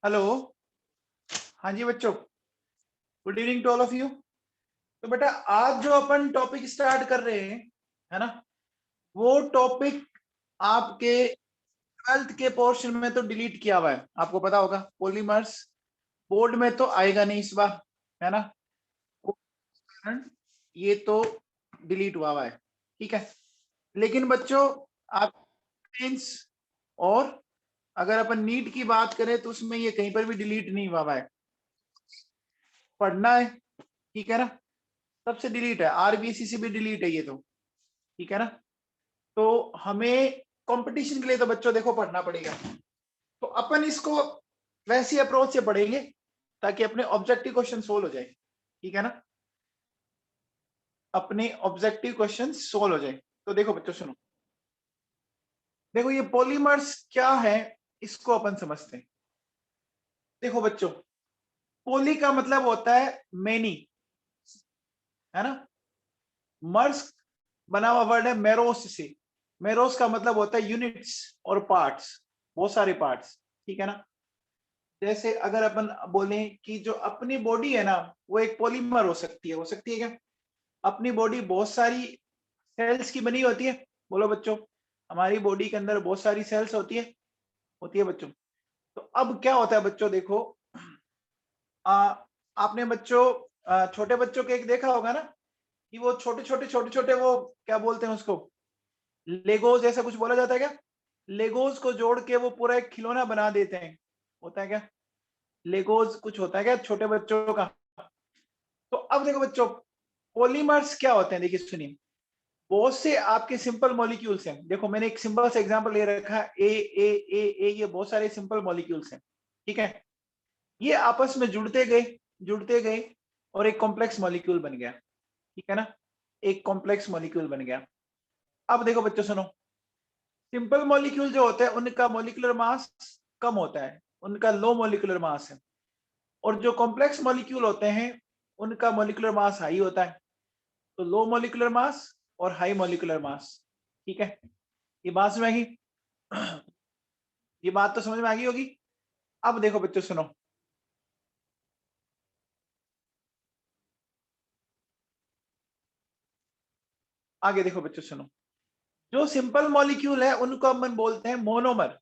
Hello. हाँ जी बच्चों, good evening to all of you. तो बेटा आज जो अपन टॉपिक स्टार्ट कर रहे हैं, है ना, वो टॉपिक आपके 12th के पोर्शन में तो डिलीट किया हुआ है, आपको पता होगा। पॉलीमर्स बोर्ड में तो आएगा नहीं इस बार, है ना, कारण ये तो डिलीट हुआ है, ठीक है। लेकिन बच्चों आप मेंस और अगर अपन नीट की बात करें तो उसमें ये कहीं पर भी डिलीट नहीं हुआ है, पढ़ना है, ठीक है ना। सबसे डिलीट है, आरबीसी से भी डिलीट है ये तो, ठीक है ना। तो हमें कंपटीशन के लिए तो बच्चों देखो पढ़ना पड़ेगा, तो अपन इसको वैसी अप्रोच से पढ़ेंगे ताकि अपने ऑब्जेक्टिव क्वेश्चन सोल्व हो जाए, ठीक है ना, अपने ऑब्जेक्टिव क्वेश्चन सोल्व हो जाए। तो देखो बच्चों सुनो, देखो ये पॉलीमर्स क्या है इसको अपन समझते हैं। देखो बच्चों, पोली का मतलब होता है मेनी, है ना। मर्स बना हुआ वर्ड है मेरोस से, मेरोस का मतलब होता है यूनिट्स और पार्ट्स, बहुत सारे पार्ट्स, ठीक है ना। जैसे अगर अपन बोलें कि जो अपनी बॉडी है ना वो एक पॉलीमर हो सकती है क्या? अपनी बॉडी बहुत सारी सेल्स की बनी होती है, बोलो बच्चों। हमारी बॉडी के अंदर बहुत सारी सेल्स होती है बच्चों। तो अब क्या होता है बच्चों, देखो आपने बच्चों छोटे बच्चों के एक देखा होगा ना कि वो छोटे छोटे वो क्या बोलते हैं उसको, लेगोज ऐसा कुछ बोला जाता है क्या? लेगोज को जोड़ के वो पूरा एक खिलौना बना देते हैं, होता है क्या? लेगोज कुछ होता है क्या छोटे बच्चों का? तो अब देखो बच्चों, पॉलीमर्स क्या होते हैं, देखिए सुनिए। बहुत से आपके सिंपल मॉलिक्यूल्स हैं, देखो मैंने एक सिंपल सा एग्जांपल ले रखा है, ए, ये बहुत सारे सिंपल मॉलिक्यूल्स हैं, ठीक है। ये आपस में जुड़ते गए और एक कॉम्प्लेक्स मॉलिक्यूल बन गया, ठीक है ना, एक कॉम्प्लेक्स मॉलिक्यूल बन गया। अब देखो बच्चों सुनो, सिंपल मॉलिक्यूल जो होते हैं उनका मॉलिक्यूलर मास कम होता है, उनका लो मॉलिक्यूलर मास है। और जो कॉम्प्लेक्स मॉलिक्यूल होते हैं उनका मॉलिक्यूलर मास हाई होता है। तो लो मॉलिक्यूलर मास और हाई मॉलिक्यूलर मास, ठीक है। ये बात समझ में आएगी? ये बात तो समझ में आ गई होगी। अब देखो बच्चों सुनो, आगे देखो बच्चों सुनो। जो सिंपल मॉलिक्यूल है उनको हम बोलते हैं मोनोमर।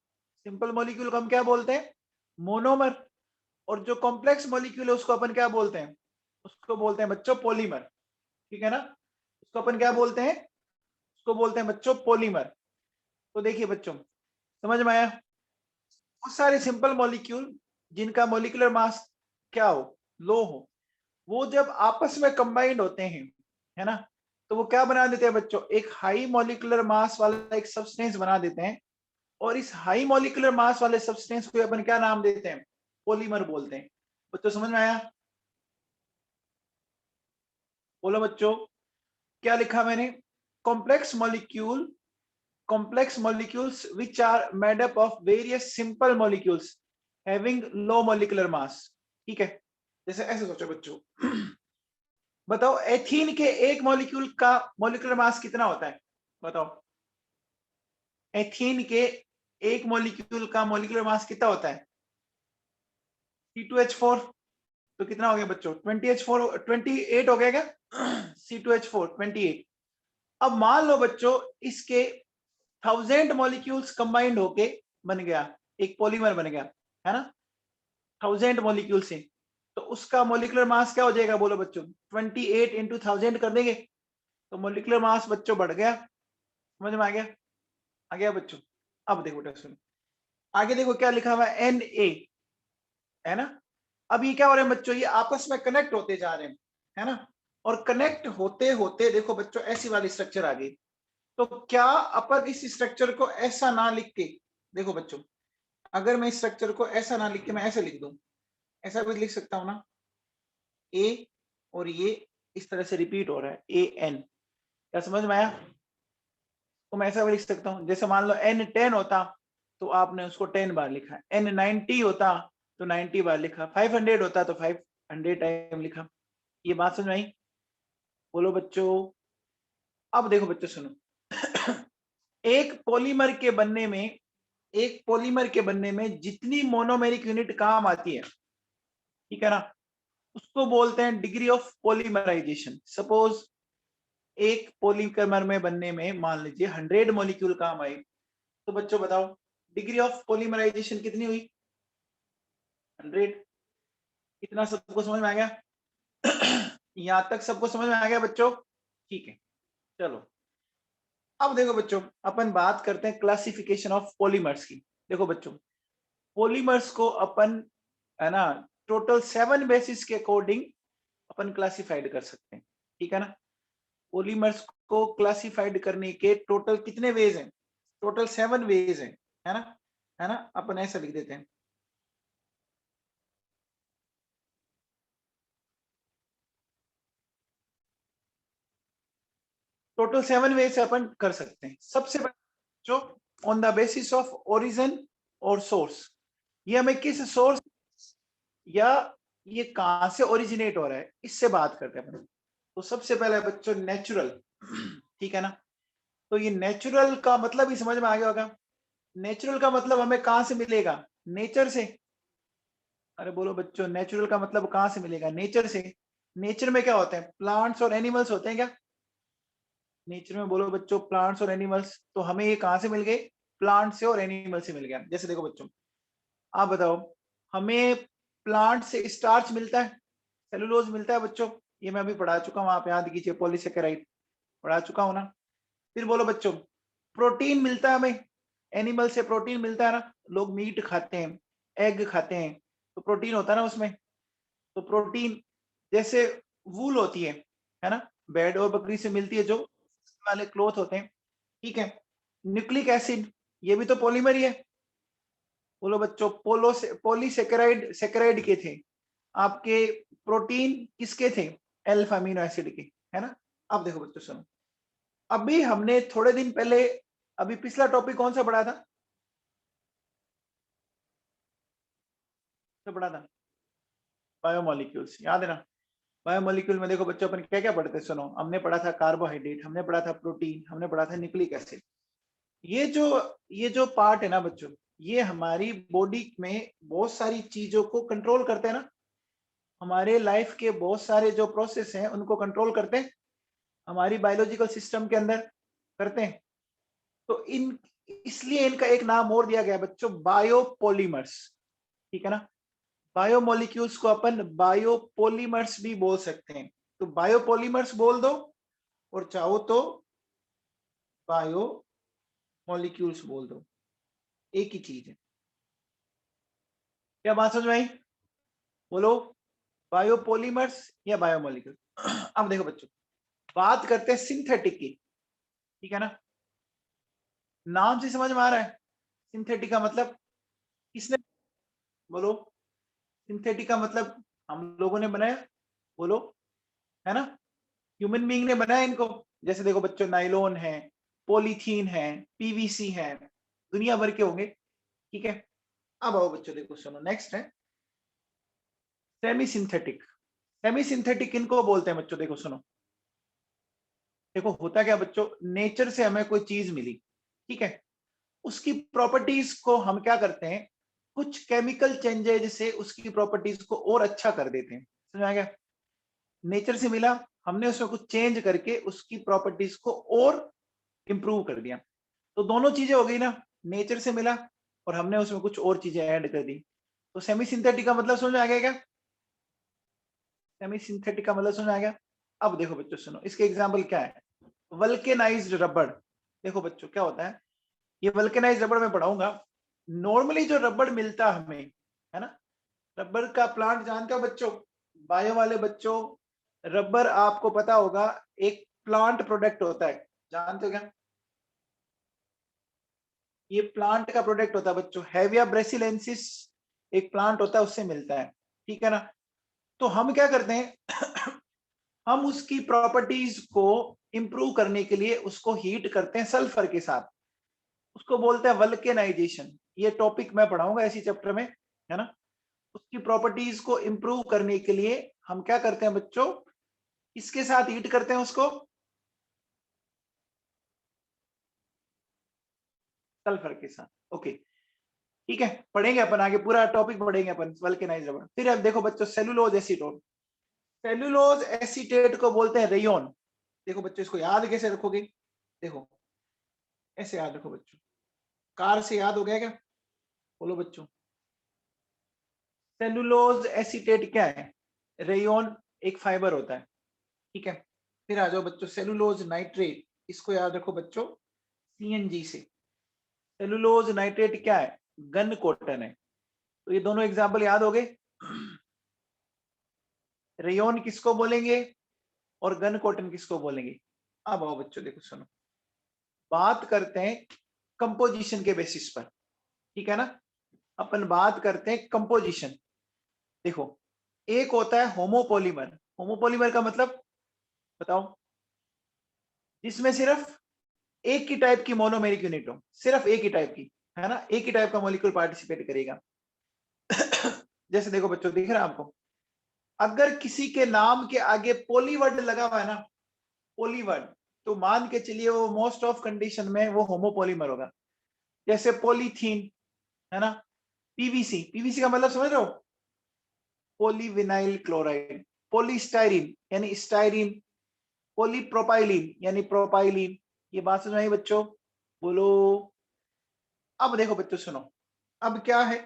सिंपल मॉलिक्यूल को हम क्या बोलते हैं? मोनोमर। और जो कॉम्प्लेक्स मॉलिक्यूल है उसको अपन क्या बोलते हैं? उसको बोलते हैं बच्चों पॉलीमर, ठीक है ना। उसको अपन क्या बोलते हैं? उसको बोलते हैं बच्चों पॉलीमर। तो देखिए बच्चों, समझ में आया? बहुत सारे सिंपल मॉलिक्यूल जिनका मॉलिक्यूलर मास क्या हो, लो हो, वो जब आपस में कंबाइंड होते हैं, है ना, तो वो क्या बना देते हैं बच्चों? एक हाई मॉलिक्यूलर मास वाला एक सब्सटेंस बना देते हैं। और इस हाई मॉलिक्यूलर मास वाले सब्सटेंस को अपन क्या नाम देते हैं? पॉलीमर बोलते हैं। बच्चों समझ में आया? बोलो बच्चों, क्या लिखा मैंने? Complex molecule, complex molecules which are made up of various simple molecules having low molecular mass, ठीक है। जैसे ऐसे सोचो बच्चों, बताओ एथीन के एक मॉलिक्यूल का मॉलिक्यूलर मास कितना होता है? बताओ, एथीन के एक मॉलिक्यूल का मॉलिक्यूलर मास कितना होता है? C2H4। तो कितना हो गया बच्चों? 20H4, 28 हो गया क्या? C2H4 28। अब मान लो बच्चों इसके 1000 मॉलिक्यूल्स कंबाइंड होके बन गया, एक पॉलीमर बन गया, है ना, 1000 मॉलिक्यूल से। तो उसका मॉलिक्यूलर मास क्या हो जाएगा बोलो बच्चों? 28 इंटू 1000 कर देंगे तो मॉलिक्यूलर मास बच्चों बढ़ गया। समझ में आ गया? आ गया बच्चों? अब देखो बेटा सुनो, आगे देखो क्या लिखा हुआ है, Na, है ना। अब ये क्या हो रहा है बच्चों? ये आपस में कनेक्ट होते जा रहे हैं, है ना। और कनेक्ट होते होते देखो बच्चों ऐसी वाली स्ट्रक्चर आ गई। तो क्या अपन इस स्ट्रक्चर को ऐसा ना लिख के, देखो बच्चों, अगर मैं इस स्ट्रक्चर को ऐसा ना लिख के मैं ऐसे लिख दूं, ऐसा भी लिख सकता हूं ना, ए और ये इस तरह से रिपीट हो रहा है, AN। क्या समझ में आया? तो मैं ऐसा भी लिख सकता हूं, जैसे मान लो N10 होता तो आपने उसको 10 बार लिखा, N90 होता तो 90 बार लिखा, 500 होता तो 500 टाइम लिखा। ये बात समझ में आई? बोलो बच्चों। अब देखो बच्चों सुनो, एक पॉलीमर के बनने में एक पॉलीमर के बनने में जितनी मोनोमेरिक यूनिट काम आती है, ठीक है ना, उसको बोलते हैं डिग्री ऑफ पॉलीमराइजेशन। सपोज एक पॉलीमर में बनने में मान लीजिए 100 मॉलिक्यूल काम आए, तो बच्चों बताओ डिग्री ऑफ पॉलीमराइजेशन कितनी हुई? 100। इतना सबको समझ में आ गया? यहां तक सबको समझ में आ गया बच्चों? ठीक है, चलो अब देखो बच्चों, अपन बात करते हैं क्लासिफिकेशन ऑफ पॉलीमर्स की। देखो बच्चों, पॉलीमर्स को अपन, है ना, टोटल 7 बेसिस के अकॉर्डिंग अपन क्लासिफाइड कर सकते हैं, ठीक है ना। पॉलीमर्स को क्लासिफाइड करने के टोटल कितने वेज हैं? टोटल 7 वेज हैं, है ना, है ना। अपन ऐसा लिख देते हैं, टोटल 7 वे से अपन कर सकते हैं। सबसे पहले जो on the basis of origin और सोर्स, ये हमें किस सोर्स या ये कहां से ओरिजिनेट हो रहा है इससे बात करते हैं अपन। तो सबसे पहले बच्चों नेचुरल, ठीक है ना। तो ये नेचुरल का मतलब ही समझ में आ गया होगा। नेचुरल का मतलब हमें कहां से मिलेगा? नेचर से। अरे बोलो बच्चों, नेचुरल का मतलब कहां से मिलेगा? नेचर से। नेचर में क्या होते हैं? प्लांट्स और एनिमल्स होते हैं क्या? नेचर में बोलो बच्चों प्लांट्स और एनिमल्स, तो हमें ये कहां से मिल गए? प्लांट से और एनिमल से मिल गया। जैसे देखो बच्चों, आप बताओ, हमें प्लांट से स्टार्च मिलता है, सेलुलोज मिलता है बच्चों, ये मैं अभी पढ़ा चुका हूँ, आप याद कीजिए, पॉलीसेकेराइड पढ़ा चुका हूं ना। फिर बोलो बच्चों, प्रोटीन मिलता है हमें, एनिमल से प्रोटीन मिलता है ना। लोग मीट खाते हैं, एग खाते हैं, तो प्रोटीन होता है ना उसमें। तो प्रोटीन जैसे वूल होती है ना, बैड और बकरी से मिलती है, जो वाले क्लोथ होते हैं, ठीक है। न्यूक्लिक एसिड, ये भी तो पॉलीमर ही है। बोलो बच्चों, पोलो से पॉलीसेकेराइड, सेकेराइड के थे आपके, प्रोटीन किसके थे? अल्फा अमीनो एसिड के, है ना। अब देखो बच्चों सुनो, अभी हमने थोड़े दिन पहले, अभी पिछला टॉपिक कौन सा पढ़ा था? तो पढ़ा था बायोमोलिक्यूल्स, याद है ना। बायोमोलिक्यूल में देखो बच्चों, अपन क्या क्या पढ़ते हैं सुनो। हमने पढ़ा था कार्बोहाइड्रेट, हमने पढ़ा था प्रोटीन, हमने पढ़ा था न्यूक्लिक एसिड। ये जो ये जो पार्ट है ना बच्चों, ये हमारी बॉडी में बहुत सारी चीजों को कंट्रोल करते हैं ना। हमारे लाइफ के बहुत सारे जो प्रोसेस हैं उनको कंट्रोल करते हैं, हमारी बायोलॉजिकल सिस्टम के अंदर करते हैं। तो इन इसलिए इनका एक नाम और दिया गया बच्चों, बायोपॉलीमर्स, ठीक है ना। बायोमोलिक्यूल्स को अपन बायोपॉलीमर्स भी बोल सकते हैं। तो बायोपॉलीमर्स बोल दो, और चाहो तो बायोमोलिक्यूल्स बोल दो, एक ही चीज है। क्या बात समझ में आई? बोलो, बायोपॉलीमर्स या बायोमोलिक्यूल। अब देखो बच्चों, बात करते हैं सिंथेटिक की, ठीक है ना। नाम से समझ में आ रहा है सिंथेटिक का मतलब? किसने? बोलो, सिंथेटिक का मतलब हम लोगों ने बनाया, बोलो, है ना। ह्यूमन बीइंग ने बनाया इनको। जैसे देखो बच्चों, नाइलॉन है, पॉलीथीन है, पीवीसी है, दुनिया भर के होंगे, ठीक है। अब आओ बच्चों, देखो सुनो, नेक्स्ट है सेमी सिंथेटिक। सेमी सिंथेटिक किनको बोलते हैं बच्चों? देखो सुनो, देखो होता क्या बच्चों, नेचर से हमें कोई चीज मिली, ठीक है, उसकी प्रॉपर्टीज को हम क्या करते हैं, कुछ केमिकल चेंजेज से उसकी प्रॉपर्टीज को और अच्छा कर देते हैं। समझ आ गया? नेचर से मिला, हमने उसमें कुछ चेंज करके उसकी प्रॉपर्टीज को और इंप्रूव कर दिया। तो दोनों चीजें हो गई ना, नेचर से मिला और हमने उसमें कुछ और चीजें ऐड कर दी। तो सेमी सिंथेटिक का मतलब समझ में आ गया क्या? सेमी सिंथेटिक का मतलब समझ में आ गया? अब देखो बच्चों सुनो, इसके एग्जाम्पल क्या है। वल्केनाइज्ड रबड़, देखो बच्चों क्या होता है, ये वल्केनाइज्ड रबड़ में पढ़ाऊंगा। नॉर्मली जो रबड़ मिलता है हमें, है ना, रबड़ का प्लांट जानते हो बच्चों? बायो वाले बच्चों, रबड़ आपको पता होगा एक प्लांट प्रोडक्ट होता है, जानते हो क्या? ये प्लांट का प्रोडक्ट होता है बच्चों, हेविया ब्रेसिलेंसिस एक प्लांट होता है, उससे मिलता है, ठीक है ना। तो हम क्या करते हैं, हम उसकी प्रॉपर्टीज को इंप्रूव करने के लिए उसको हीट करते हैं सल्फर के साथ, उसको बोलते हैं वल्केनाइजेशन। ये टॉपिक मैं पढ़ाऊंगा इसी चैप्टर में, है ना। उसकी प्रॉपर्टीज को इंप्रूव करने के लिए हम क्या करते हैं बच्चों, इसके साथ हीट करते हैं उसको, सल्फर के साथ, ओके। ठीक है, पढ़ेंगे अपन आगे, पूरा टॉपिक पढ़ेंगे अपन वल्केनाइज्ड रबर। फिर अब देखो बच्चों सेलुलोज एसीटोन, सेलुलोज एसीटेट को बोलते हैं रेयोन। देखो बच्चों इसको याद कैसे रखोगे, देखो ऐसे याद रखो बच्चों, कार से याद हो गया क्या, बोलो बच्चों। सेलुलोज एसीटेट क्या है, रेयोन एक फाइबर होता है, ठीक है। फिर आ जाओ बच्चों सेलुलोज नाइट्रेट, इसको याद रखो बच्चों सीएनजी से। सेलुलोज नाइट्रेट क्या है, गन कॉटन है। तो ये दोनों एग्जाम्पल याद हो गए। रेयोन किसको बोलेंगे और गन कॉटन किसको बोलेंगे। अब आओ बच्चों देखो सुनो, बात करते हैं कंपोजिशन के बेसिस पर, ठीक है ना। अपन बात करते हैं कंपोजिशन। देखो एक होता है होमोपॉलीमर, होमोपॉलीमर का मतलब बताओ, जिसमें सिर्फ एक ही टाइप की मोनोमेरिक यूनिट हो, सिर्फ एक ही टाइप की, है ना, एक ही टाइप का मॉलिक्यूल पार्टिसिपेट करेगा। जैसे देखो बच्चों दिख रहा है आपको, अगर किसी के नाम के आगे पॉलीवर्ड लगा हुआ है ना, पॉलीवर्ड, तो मान के चलिए वो मोस्ट ऑफ कंडीशन में वो होमोपॉलीमर होगा। जैसे पॉलीथीन, है ना, पीवीसी, पीवीसी का मतलब समझ रहे हो, पॉलीविनाइल क्लोराइड, पॉलीस्टाइरीन यानी स्टाइरीन, पॉलीप्रोपाइलीन यानी प्रोपाइलीन। ये बात समझ आई बच्चों, बोलो। अब देखो बच्चों सुनो, अब क्या है,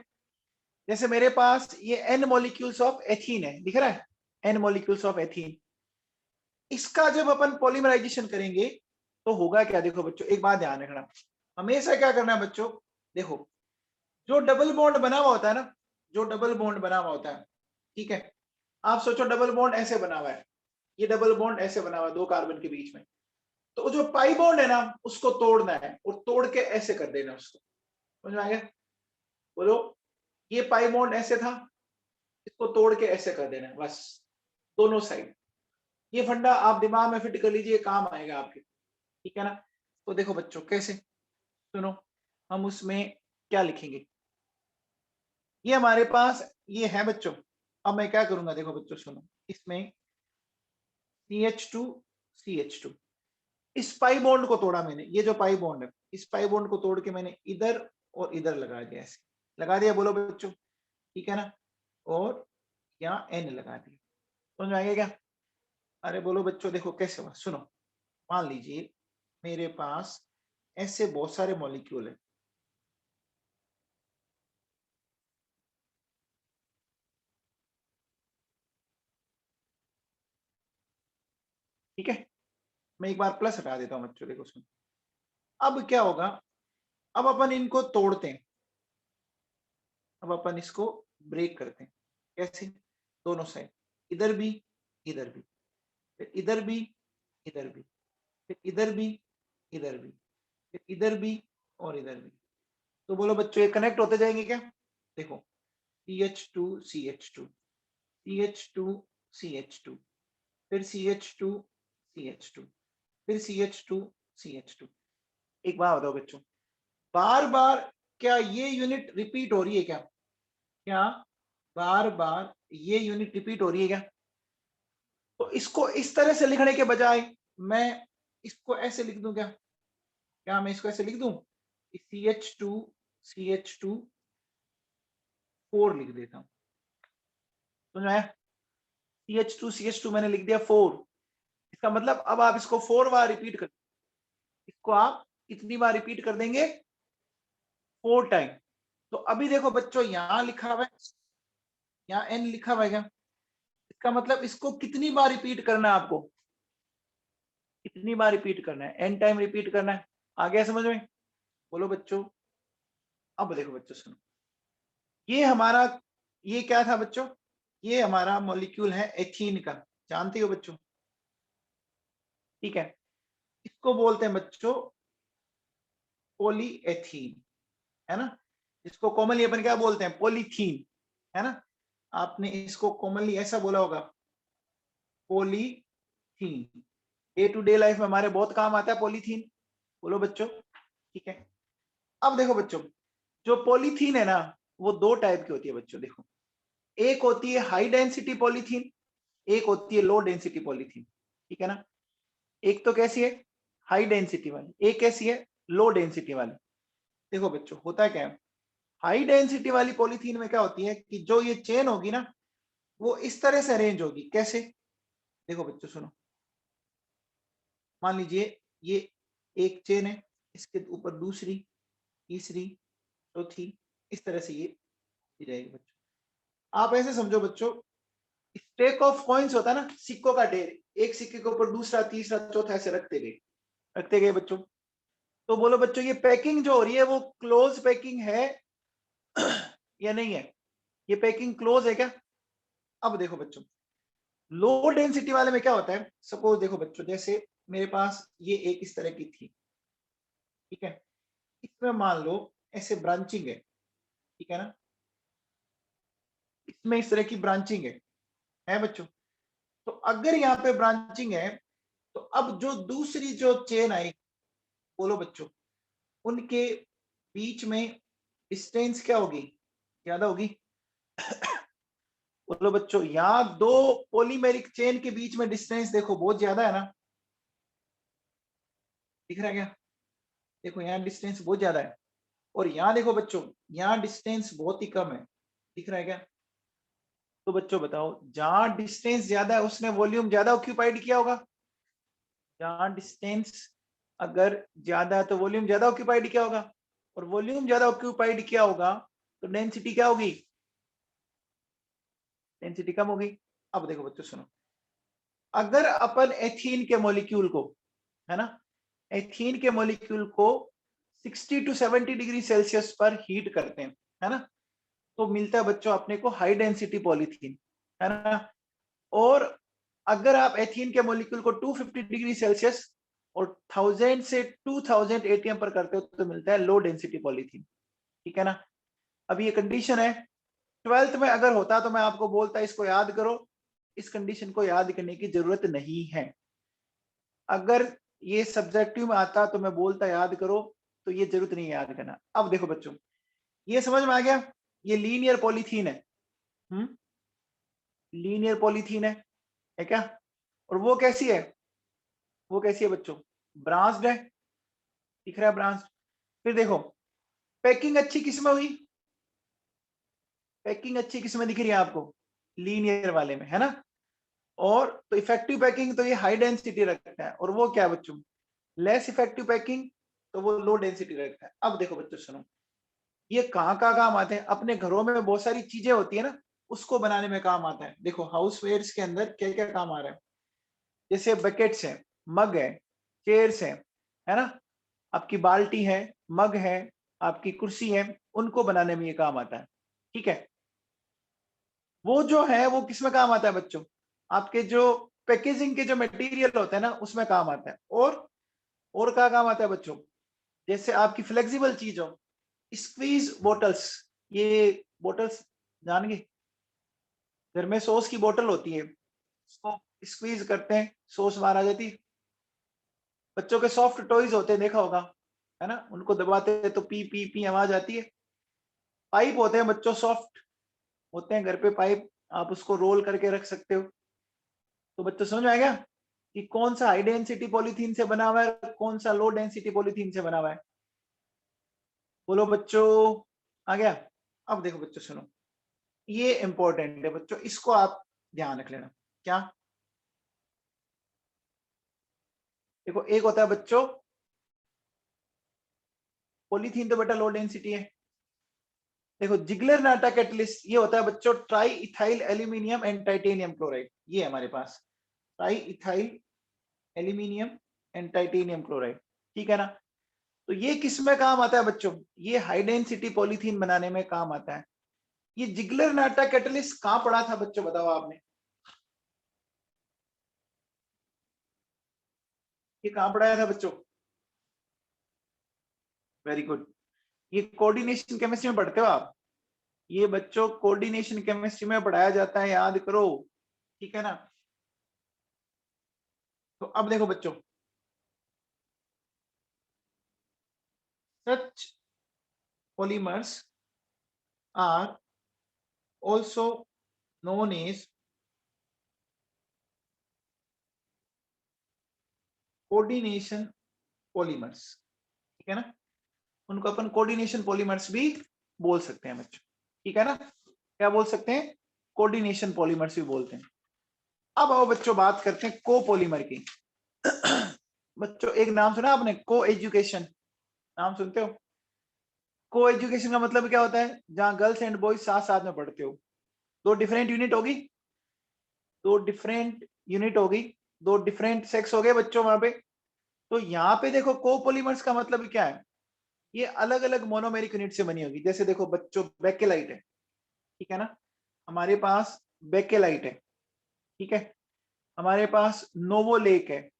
जैसे मेरे पास ये n मॉलिक्यूल्स ऑफ एथीन है, दिख रहा है, n मॉलिक्यूल्स ऑफ एथीन। इसका जब अपन पॉलीमराइजेशन करेंगे तो होगा क्या, देखो बच्चों एक बात ध्यान रखना, हमेशा क्या करना है बच्चों, देखो जो डबल बॉन्ड बना हुआ होता है ना, जो डबल बॉन्ड बना हुआ होता है, ठीक है, आप सोचो डबल बॉन्ड ऐसे बना हुआ है, ये डबल बॉन्ड ऐसे बना हुआ है दो कार्बन के बीच में, तो जो पाई बॉन्ड है ना उसको तोड़ना है, और तोड़ के ऐसे कर देना उसको, समझ में आ गया, बोलो। ये पाई बॉन्ड ऐसे था, इसको तोड़ के ऐसे कर देना है बस, दोनों साइड। ये फंडा आप दिमाग में फिट कर लीजिए, काम आएगा आपके, ठीक है ना। तो देखो बच्चों कैसे, सुनो, हम उसमें क्या लिखेंगे, ये हमारे पास ये है बच्चों। अब मैं क्या करूंगा, देखो बच्चों सुनो, इसमें CH2 CH2, इस पाई बॉन्ड को तोड़ा मैंने, ये जो पाई बॉन्ड है इस पाई बॉन्ड को तोड़ के मैंने इधर और इधर लगा दिया, ऐसे लगा दिया, बोलो बच्चों, ठीक है ना, और यहाँ N लगा दिया, समझ में आएगा क्या। अरे बोलो बच्चों, देखो कैसे हुआ, सुनो, मान लीजिए मेरे पास ऐसे बहुत सारे मॉलिक्यूल है, ठीक है, मैं एक बार प्लस हटा देता हूँ बच्चों, देखो सुनो, अब क्या होगा, अब अपन इनको तोड़ते हैं, अब अपन इसको ब्रेक करते हैं, कैसे, दोनों साइड, इधर भी इधर भी, फिर इधर भी इधर भी, फिर इधर भी इधर भी, फिर इधर भी और इधर भी। तो बोलो बच्चों ये कनेक्ट होते जाएंगे क्या, देखो CH2 CH2 CH2 CH2, फिर CH2 CH2, फिर CH2 CH2। एक बात बताओ बच्चों, बार बार क्या ये यूनिट रिपीट हो रही है क्या, क्या बार बार ये यूनिट रिपीट हो रही है क्या। तो इसको इस तरह से लिखने के बजाय मैं इसको ऐसे लिख दूं क्या, क्या मैं इसको ऐसे लिख दूं, CH2 CH2 4 लिख देता हूं, समझ में आया, CH2 CH2 मैंने लिख दिया 4, इसका मतलब अब आप इसको 4 बार रिपीट कर, इसको आप कितनी बार रिपीट कर देंगे, 4 टाइम। तो अभी देखो बच्चों यहां लिखा हुआ है, यहाँ N लिखा हुआ है क्या, इसका मतलब इसको कितनी बार रिपीट करना है आपको, कितनी बार रिपीट करना है, N टाइम रिपीट करना है, आ गया समझ में, बोलो बच्चों। अब देखो बच्चों सुनो, ये हमारा, ये क्या था बच्चों, ये हमारा मॉलिक्यूल है एथीन का, जानते हो बच्चों, ठीक है, इसको बोलते हैं बच्चों पॉलीएथीन, है ना, इसको कॉमनली अपन क्या बोलते हैं, पॉलीथीन, है ना, आपने इसको कॉमनली ऐसा बोला होगा, polythene, day to day life में हमारे बहुत काम आता है पॉलीथीन, बोलो बच्चों, ठीक है। अब देखो बच्चों, जो पॉलीथीन है ना वो दो टाइप की होती है बच्चों, देखो एक होती है हाई डेंसिटी पॉलीथीन, एक होती है लो डेंसिटी पॉलीथीन, ठीक है ना। एक तो कैसी है, हाई डेंसिटी वाली, एक कैसी है, लो डेंसिटी वाली। देखो बच्चों होता क्या है, हाई डेंसिटी वाली पॉलीथीन में क्या होती है कि जो ये चेन होगी ना वो इस तरह से अरेंज होगी। कैसे? देखो बच्चों सुनो, मान लीजिए ये एक चेन है, इसके ऊपर दूसरी, तीसरी, चौथी, इस तरह से ये जाएगी बच्चों। आप ऐसे समझो बच्चों, स्टेक ऑफ कॉइन्स होता है ना, सिक्कों का ढेर, एक सिक्के के ऊपर दूसरा, तीसरा, चौथा ऐसे रखते गए बच्चों। तो बोलो बच्चों ये पैकिंग जो हो रही है वो क्लोज पैकिंग है या नहीं है? ये पैकिंग क्लोज है क्या? अब देखो बच्चों, लो डेंसिटी वाले में क्या होता है, सपोज देखो बच्चों, जैसे मेरे पास ये एक इस तरह की थी, ठीक है, इसमें मान लो ऐसे ब्रांचिंग ठीक है ना, इसमें इस तरह की ब्रांचिंग है बच्चों। तो अगर यहाँ पे ब्रांचिंग है तो अब जो दूसरी जो चेन आई, बोलो बच्चों, उनके बीच में डिस्टेंस क्या होगी? ज्यादा होगी। बोलो बच्चों, यहाँ दो पॉलीमेरिक चेन के बीच में डिस्टेंस देखो बहुत ज्यादा है ना, दिख रहा है क्या? देखो यहाँ डिस्टेंस बहुत ज्यादा है, और यहाँ देखो बच्चों, यहाँ डिस्टेंस बहुत ही कम है, दिख रहा है क्या? तो बच्चों बताओ, जहां डिस्टेंस ज्यादा है उसने वॉल्यूम ज्यादा ऑक्यूपाइड किया होगा। जहां डिस्टेंस अगर ज्यादा है तो वॉल्यूम ज्यादा ऑक्यूपाइड किया होगा, और वॉल्यूम ज्यादा ऑक्यूपाइड किया होगा तो डेंसिटी क्या होगी? डेंसिटी कम होगी। अब देखो बच्चों सुनो, अगर अपन एथीन के मॉलिक्यूल को, है ना, एथीन के मॉलिक्यूल को 60 टू 70 डिग्री सेल्सियस पर हीट करते हैं, है ना, तो मिलता है बच्चों अपने को हाई डेंसिटी पॉलीथीन, है ना। और अगर आप एथीन के मॉलिक्यूल को 250 डिग्री सेल्सियस और 1000 से 2000 एटीएम पर करते हो तो मिलता है लो डेंसिटी पॉलीथीन, ठीक है ना। अब ये कंडीशन है, 12th में अगर होता तो मैं आपको बोलता इसको याद करो, इस कंडीशन को याद करने की जरूरत नहीं है। अगर ये सब्जेक्टिव में आता तो मैं बोलता याद करो, तो ये जरूरत नहीं है याद करना। अब देखो बच्चों, ये समझ में आ गया, ये लीनियर पॉलीथीन है, लीनियर पॉलीथीन है क्या? और वो कैसी है? वो कैसी है बच्चों? ब्रांच्ड है, दिख रहा है ब्रांच। फिर देखो, पैकिंग अच्छी किसमें हुई? पैकिंग अच्छी किसमें दिख रही है आपको? लीनियर वाले में, है ना। और तो इफेक्टिव पैकिंग तो ये हाई डेंसिटी रखता है, और वो क्या है बच्चों? लेस इफेक्टिव पैकिंग तो वो लो डेंसिटी रखता है। अब देखो बच्चों सुनो, ये कहाँ कहाँ काम आते हैं? अपने घरों में बहुत सारी चीजें होती है ना, उसको बनाने में काम आता है। देखो हाउस वेयर्स के अंदर क्या क्या काम आ रहा है, जैसे बकेट्स है, मग है, चेयर्स है ना, आपकी बाल्टी है, मग है, आपकी कुर्सी है, उनको बनाने में ये काम आता है, ठीक है। वो जो है वो किसमें काम आता है बच्चों? आपके जो पैकेजिंग के जो मटेरियल होते हैं ना उसमें काम आता है। और क्या काम आता है बच्चों? जैसे आपकी फ्लेक्सिबल चीज हो, स्क्वीज बोटल्स, ये बोटल्स जान गए, घर में सॉस की बोतल होती है, उसको स्क्वीज करते हैं, सॉस बाहर आ जाती है। बच्चों के सॉफ्ट टॉयज होते हैं, देखा होगा, है ना, उनको दबाते हैं तो पी पी पी आवाज आती है। पाइप होते हैं बच्चों, सॉफ्ट होते हैं घर पे पाइप, आप उसको रोल करके रख सकते हो। तो बच्चों समझ में आएगा कि कौन सा हाई डेंसिटी पॉलीथीन से बना हुआ है, कौन सा लो डेंसिटी पॉलीथीन से बना हुआ है? बोलो बच्चों, आ गया? अब देखो बच्चों सुनो, ये इंपॉर्टेंट है बच्चों, इसको आप ध्यान रख लेना। क्या? देखो एक होता है बच्चों पॉलीथीन, तो बेटा लो डेंसिटी है। देखो जिगलर नाटा कैटलिस्ट, ये होता है बच्चों triethyl aluminium and titanium chloride, ये है हमारे पास triethyl aluminium and titanium chloride, ठीक है ना। तो ये किस में काम आता है बच्चों? ये हाई डेंसिटी पॉलीथीन बनाने में काम आता है। ये जिगलर नाटा कैटलिस्ट कहां पड़ा था बच्चों, बताओ आपने? ये कहां पढ़ाया था बच्चों? वेरी गुड, ये कोऑर्डिनेशन केमिस्ट्री में पढ़ते हो आप। ये बच्चों कोऑर्डिनेशन केमिस्ट्री में पढ़ाया जाता है, याद करो, ठीक है ना। तो अब देखो बच्चों, सच polymers are also known as coordination polymers, ठीक है ना, उनको अपन कोऑर्डिनेशन पॉलीमर्स भी बोल सकते हैं बच्चों, ठीक है ना, क्या बोल सकते हैं, कोऑर्डिनेशन पॉलीमर्स भी बोलते हैं। अब आओ बच्चों बात करते हैं कोपॉलीमर की। बच्चों एक नाम सुना आपने, को एजुकेशन, नाम सुनते हो? को एजुकेशन का मतलब क्या होता है, जहां गर्ल्स एंड बॉयज साथ साथ में पढ़ते हो, दो डिफरेंट यूनिट होगी, दो डिफरेंट यूनिट होगी, दो डिफरेंट सेक्स हो गए बच्चों वहां पे। तो यहाँ पे देखो कोपॉलीमर्स का मतलब क्या है, ये अलग अलग मोनोमेरिक यूनिट से बनी होगी। जैसे देखो बच्चों बेकेलाइट है, ठीक है ना, हमारे पास बेकेलाइट है, ठीक है, हमारे पास नोवोलेक है,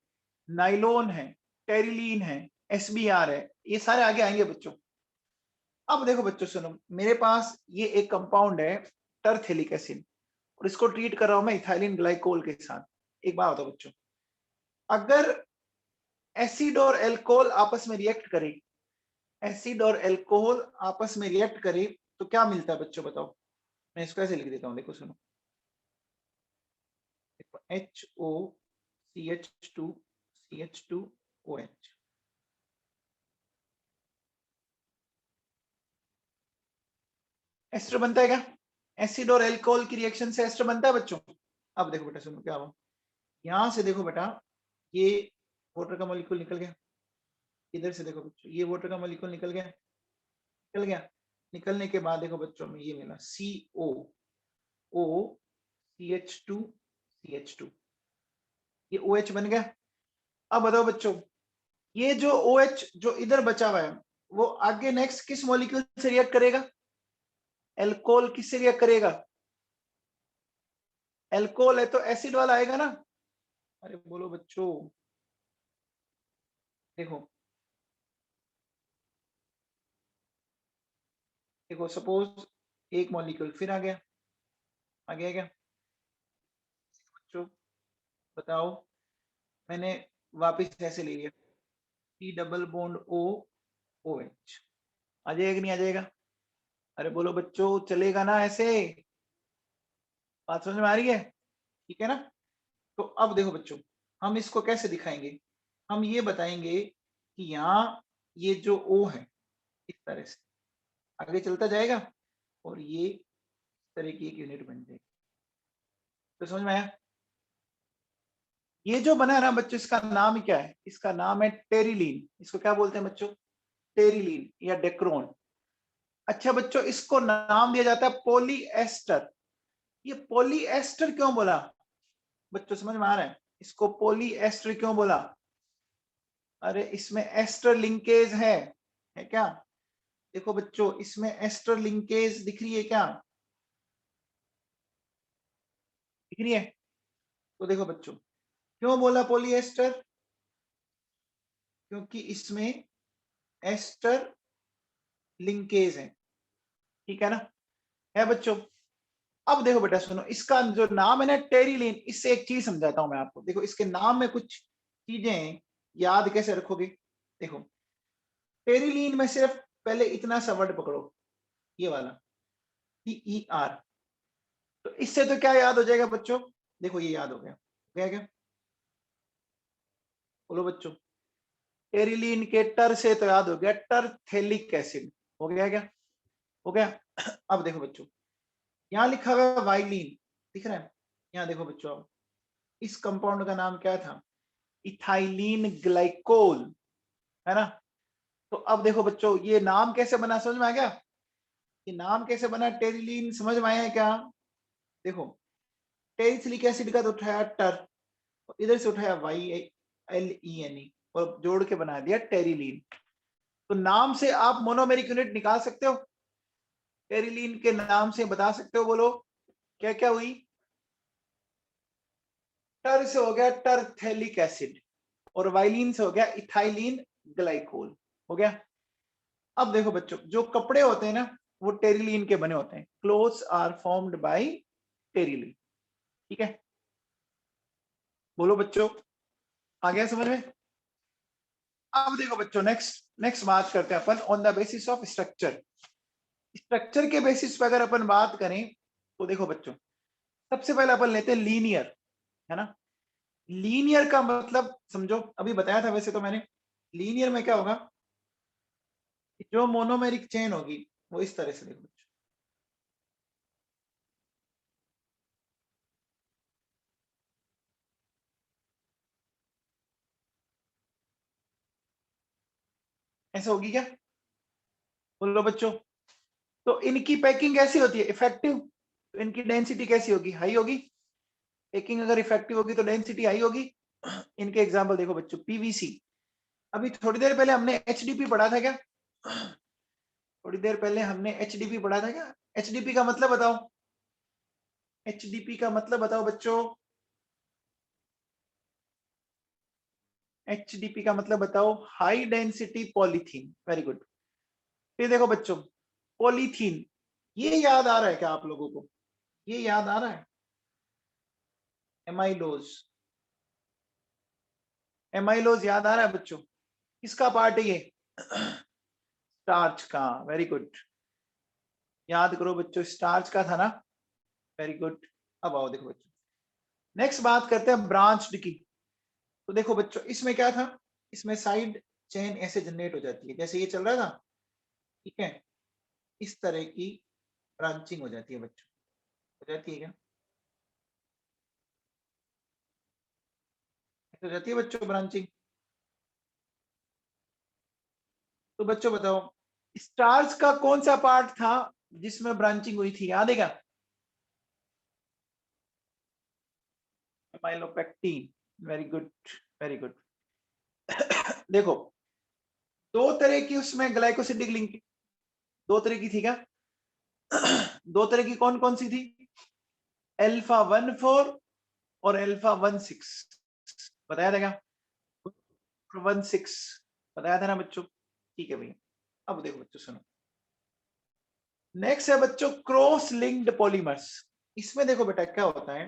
नाइलोन है, टेरिलीन है, एसबीआर है, ये सारे आगे आएंगे बच्चों। अब देखो बच्चों सुनो, मेरे पास ये एक कंपाउंड है टरथेलिक एसिड, और इसको ट्रीट कर रहा हूं मैं इथाइलिन ग्लाइकोल के साथ। एक बात बताओ बच्चों, अगर एसिड और एल्कोहल आपस में रिएक्ट करे, एसिड और एल्कोहल आपस में रिएक्ट करे, तो क्या मिलता है बच्चों बताओ? मैं इसको ऐसे लिख देता हूं, देखो सुनो, HOCH2CH2OH, एस्टर बनता है क्या? एसिड और एल्कोहल की रिएक्शन से एस्टर बनता है बच्चों। अब देखो बेटा सुनो क्या हुआ, यहां से देखो बेटा, ये वाटर का मॉलिक्यूल निकल गया, इधर से देखो बच्चों, ये वाटर का मॉलिक्यूल निकल गया, निकल गया, निकलने के बाद देखो बच्चों में ये मिला COOCH2CH2, ये OH बन गया। अब बताओ बच्चों, ये जो OH जो इधर बचा हुआ है, वो आगे नेक्स्ट किस मॉलिक्यूल से रिएक्ट करेगा? एल्कोहल किससे रिएक्ट करेगा? एल्कोहल है तो एसिड वाला आएगा ना। अरे बोलो बच्चों, देखो देखो सपोज एक मॉलिक्यूल फिर आ गया, आ गया क्या बच्चों? बताओ, मैंने वापस ऐसे ले लिया, T double bond O OH, आ जाएगा कि नहीं आ जाएगा? अरे बोलो बच्चों, चलेगा ना ऐसे? बात समझ में आ रही है, ठीक है ना? तो अब देखो बच्चों, हम इसको कैसे दिखाएंगे, हम ये बताएंगे कि यहाँ ये जो O है इस तरह से आगे चलता जाएगा, और ये इस तरह की एक यूनिट बन जाएगी। तो समझ में आया? ये जो बना है ना बच्चों, इसका नाम क्या है? इसका नाम है टेरिलीन। इसको क्या बोलते हैं बच्चों? टेरिलीन या डेक्रोन। अच्छा बच्चों, इसको नाम दिया जाता है पॉलीएस्टर। ये पॉलीएस्टर क्यों बोला बच्चों, समझ में आ रहा है? इसको पॉलीएस्टर क्यों बोला? अरे इसमें एस्टर लिंकेज है क्या? देखो बच्चों, इसमें एस्टर लिंकेज दिख रही है क्या? दिख रही है? तो देखो बच्चों, क्यों बोला पॉलीएस्टर? क्योंकि इसमें एस्टर लिंकेज है, ठीक है ना, है बच्चों। अब देखो बेटा सुनो, इसका जो नाम है ना टेरिलीन, इससे एक चीज समझाता हूं मैं आपको। देखो इसके नाम में कुछ चीजें याद कैसे रखोगे। देखो टेरिलीन में सिर्फ पहले इतना सा वर्ड पकड़ो, ये वाला TER, तो इससे तो क्या याद हो जाएगा बच्चों? देखो ये याद हो गया, क्या क्या बोलो बच्चों, टेरिलीन के टर से तो याद हो गया टरथेलिक एसिड, हो गया क्या? हो गया। अब देखो बच्चों, यहाँ लिखा हुआ है वाइलिन, दिख रहा है? यहाँ देखो बच्चों, इस कंपाउंड का नाम क्या था? इथाइलिन ग्लाइकोल, है ना? तो अब देखो बच्चों, ये नाम कैसे बना, समझ में आ गया? ये नाम कैसे बना टेरिलीन, समझ में आया है क्या? देखो टेरिथिलिक एसिड का तो उठाया टर, इधर से उठाया YLENE और जोड़ के बना दिया टेरिलीन। तो नाम से आप मोनोमेरिक यूनिट निकाल सकते हो, टेरिलीन के नाम से बता सकते हो, बोलो क्या क्या हुई? टर से हो गया टरथेलिक एसिड, और वाइलिन से हो गया इथाइलिन ग्लाइकोल, हो गया। अब देखो बच्चों, जो कपड़े होते हैं ना, वो टेरिलीन के बने होते हैं, clothes are formed by terylene, ठीक है? बोलो बच्चों, आ गया समझ में? अब देखो बच्चों, नेक्स्ट नेक्स्ट बात करते हैं अपन on the basis of structure. Structure के बेसिस पे अगर अपन बात करें, तो देखो बच्चों, सबसे पहले अपन लेते हैं लीनियर, है ना? लीनियर का मतलब समझो, अभी बताया था वैसे तो मैंने। लीनियर में क्या होगा, जो मोनोमेरिक चेन होगी वो इस तरह से देखो बच्चों, ऐसा होगी क्या, बोलो बच्चों। तो इनकी पैकिंग कैसी होती है, इफेक्टिव, तो इनकी डेंसिटी कैसी होगी, हाई होगी। पैकिंग अगर इफेक्टिव होगी तो डेंसिटी हाई होगी। इनके एग्जांपल देखो बच्चों, पीवीसी, अभी थोड़ी देर पहले हमने एचडीपी पढ़ा था क्या, थोड़ी देर पहले हमने एचडीपी पढ़ा था क्या, एचडीपी का मतलब बताओ, एचडीपी का मतलब बताओ बच्चों, एचडीपी का मतलब बताओ, high density polythene, very good. फिर देखो बच्चों, पॉलीथीन, ये याद आ रहा है क्या आप लोगों को, ये याद आ रहा है, एमाइलोज, एमाइलोज याद आ रहा है बच्चों, किसका पार्ट है ये, स्टार्च का, वेरी गुड, याद करो बच्चों, स्टार्च का था ना, वेरी गुड। अब आओ देखो बच्चों, नेक्स्ट बात करते हैं ब्रांच्ड की। तो देखो बच्चों, इसमें क्या था, इसमें साइड चेन ऐसे जनरेट हो जाती है, जैसे ये चल रहा था, ठीक है, इस तरह की ब्रांचिंग हो जाती है बच्चों, हो जाती है क्या, हो जाती है बच्चों ब्रांचिंग। तो बच्चों बताओ, स्टार्च का कौन सा पार्ट था जिसमें ब्रांचिंग हुई थी, याद है क्या, माइलोपेक्टिन, वेरी गुड, वेरी गुड। देखो, दो तरह की उसमें ग्लाइकोसिडिक लिंक, दो तरह की थी क्या, दो तरह की कौन कौन सी थी, अल्फा 1 4 और अल्फा 1 6, बताया था क्या, 1 6 बताया था ना बच्चों, ठीक है भैया। अब देखो बच्चों सुनो, नेक्स्ट है बच्चों क्रॉस लिंक्ड पॉलीमर्स। इसमें देखो बेटा क्या होता है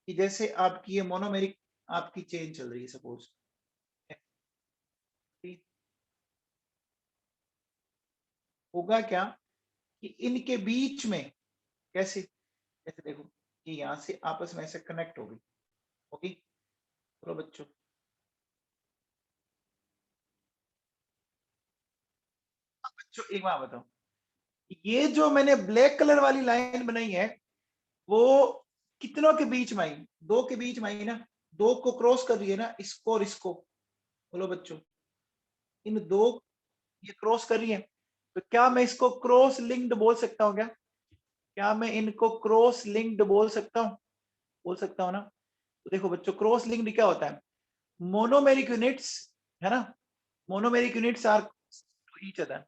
कि जैसे आपकी ये मोनोमेरिक आपकी चेन चल रही है सपोज, होगा क्या कि इनके बीच में, कैसे, जैसे देखो ये यहाँ से आपस में ऐसे कनेक्ट होगी, होगी, बोलो बच्चों, बच्चों एक बात बताओ, ये जो मैंने ब्लैक कलर वाली लाइन बनाई है, वो कितनों के बीच में आई, दो के बीच में आई ना, दो को क्रॉस कर रही है ना, इसको और इसको, बोलो बच्चों, इन दो, ये क्रॉस कर रही है, तो क्या मैं इसको क्रॉस लिंक्ड बोल सकता हूँ क्या, क्या मैं इनको क्रॉस लिंक्ड बोल सकता हूँ, बोल सकता हूँ ना। तो देखो बच्चों, क्रॉस लिंक्ड क्या होता है, मोनोमेरिक यूनिट्स, है ना, monomeric units are to each other.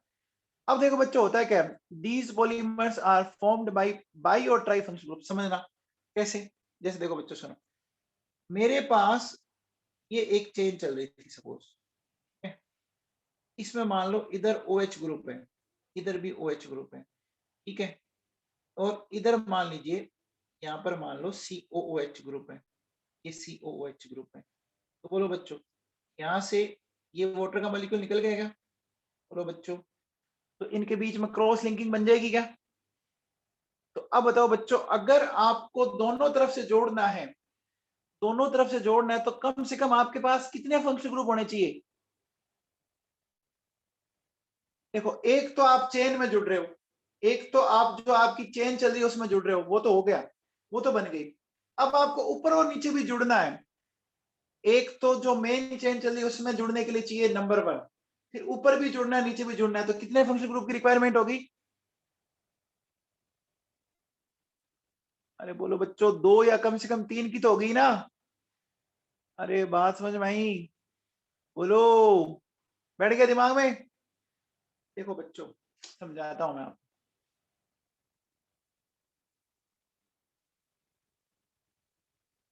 अब देखो बच्चों होता है क्या, these polymers are formed by bi और ट्राई फंक्शनल ग्रुप, समझना कैसे, जैसे देखो बच्चों सुनो, मेरे पास ये एक चेन चल रही थी सपोज, इसमें मान लो इधर OH ग्रुप है, इधर भी OH ग्रुप है, ठीक है, और इधर मान लीजिए यहाँ पर मान लो COOH ग्रुप है, ये COOH ग्रुप है, तो बोलो बच्चों, यहाँ से ये वाटर का मॉलिक्यूल निकल गया क्या, बोलो बच्चों, तो इनके बीच में क्रॉस लिंकिंग बन जाएगी क्या। तो अब बताओ बच्चों, अगर आपको दोनों तरफ से जोड़ना है, दोनों तरफ से जोड़ना है, तो कम से कम आपके पास कितने फंक्शनल ग्रुप होने चाहिए, देखो एक तो आप चेन में जुड़ रहे हो, एक तो आप जो आपकी चेन चल रही है उसमें जुड़ रहे हो, वो तो हो गया, वो तो बन गई। अब आपको ऊपर और नीचे भी जुड़ना है, एक तो जो मेन चेन चल रही है उसमें जुड़ने के लिए चाहिए नंबर 1, फिर ऊपर भी जुड़ना है नीचे भी जुड़ना है, तो कितने फंक्शनल ग्रुप की रिक्वायरमेंट होगी, अरे बोलो बच्चों, दो या कम से कम 3 की तो होगी ना, अरे बात समझ में आई, बोलो, बैठ गया दिमाग में। देखो बच्चों समझाता हूं मैं आपको,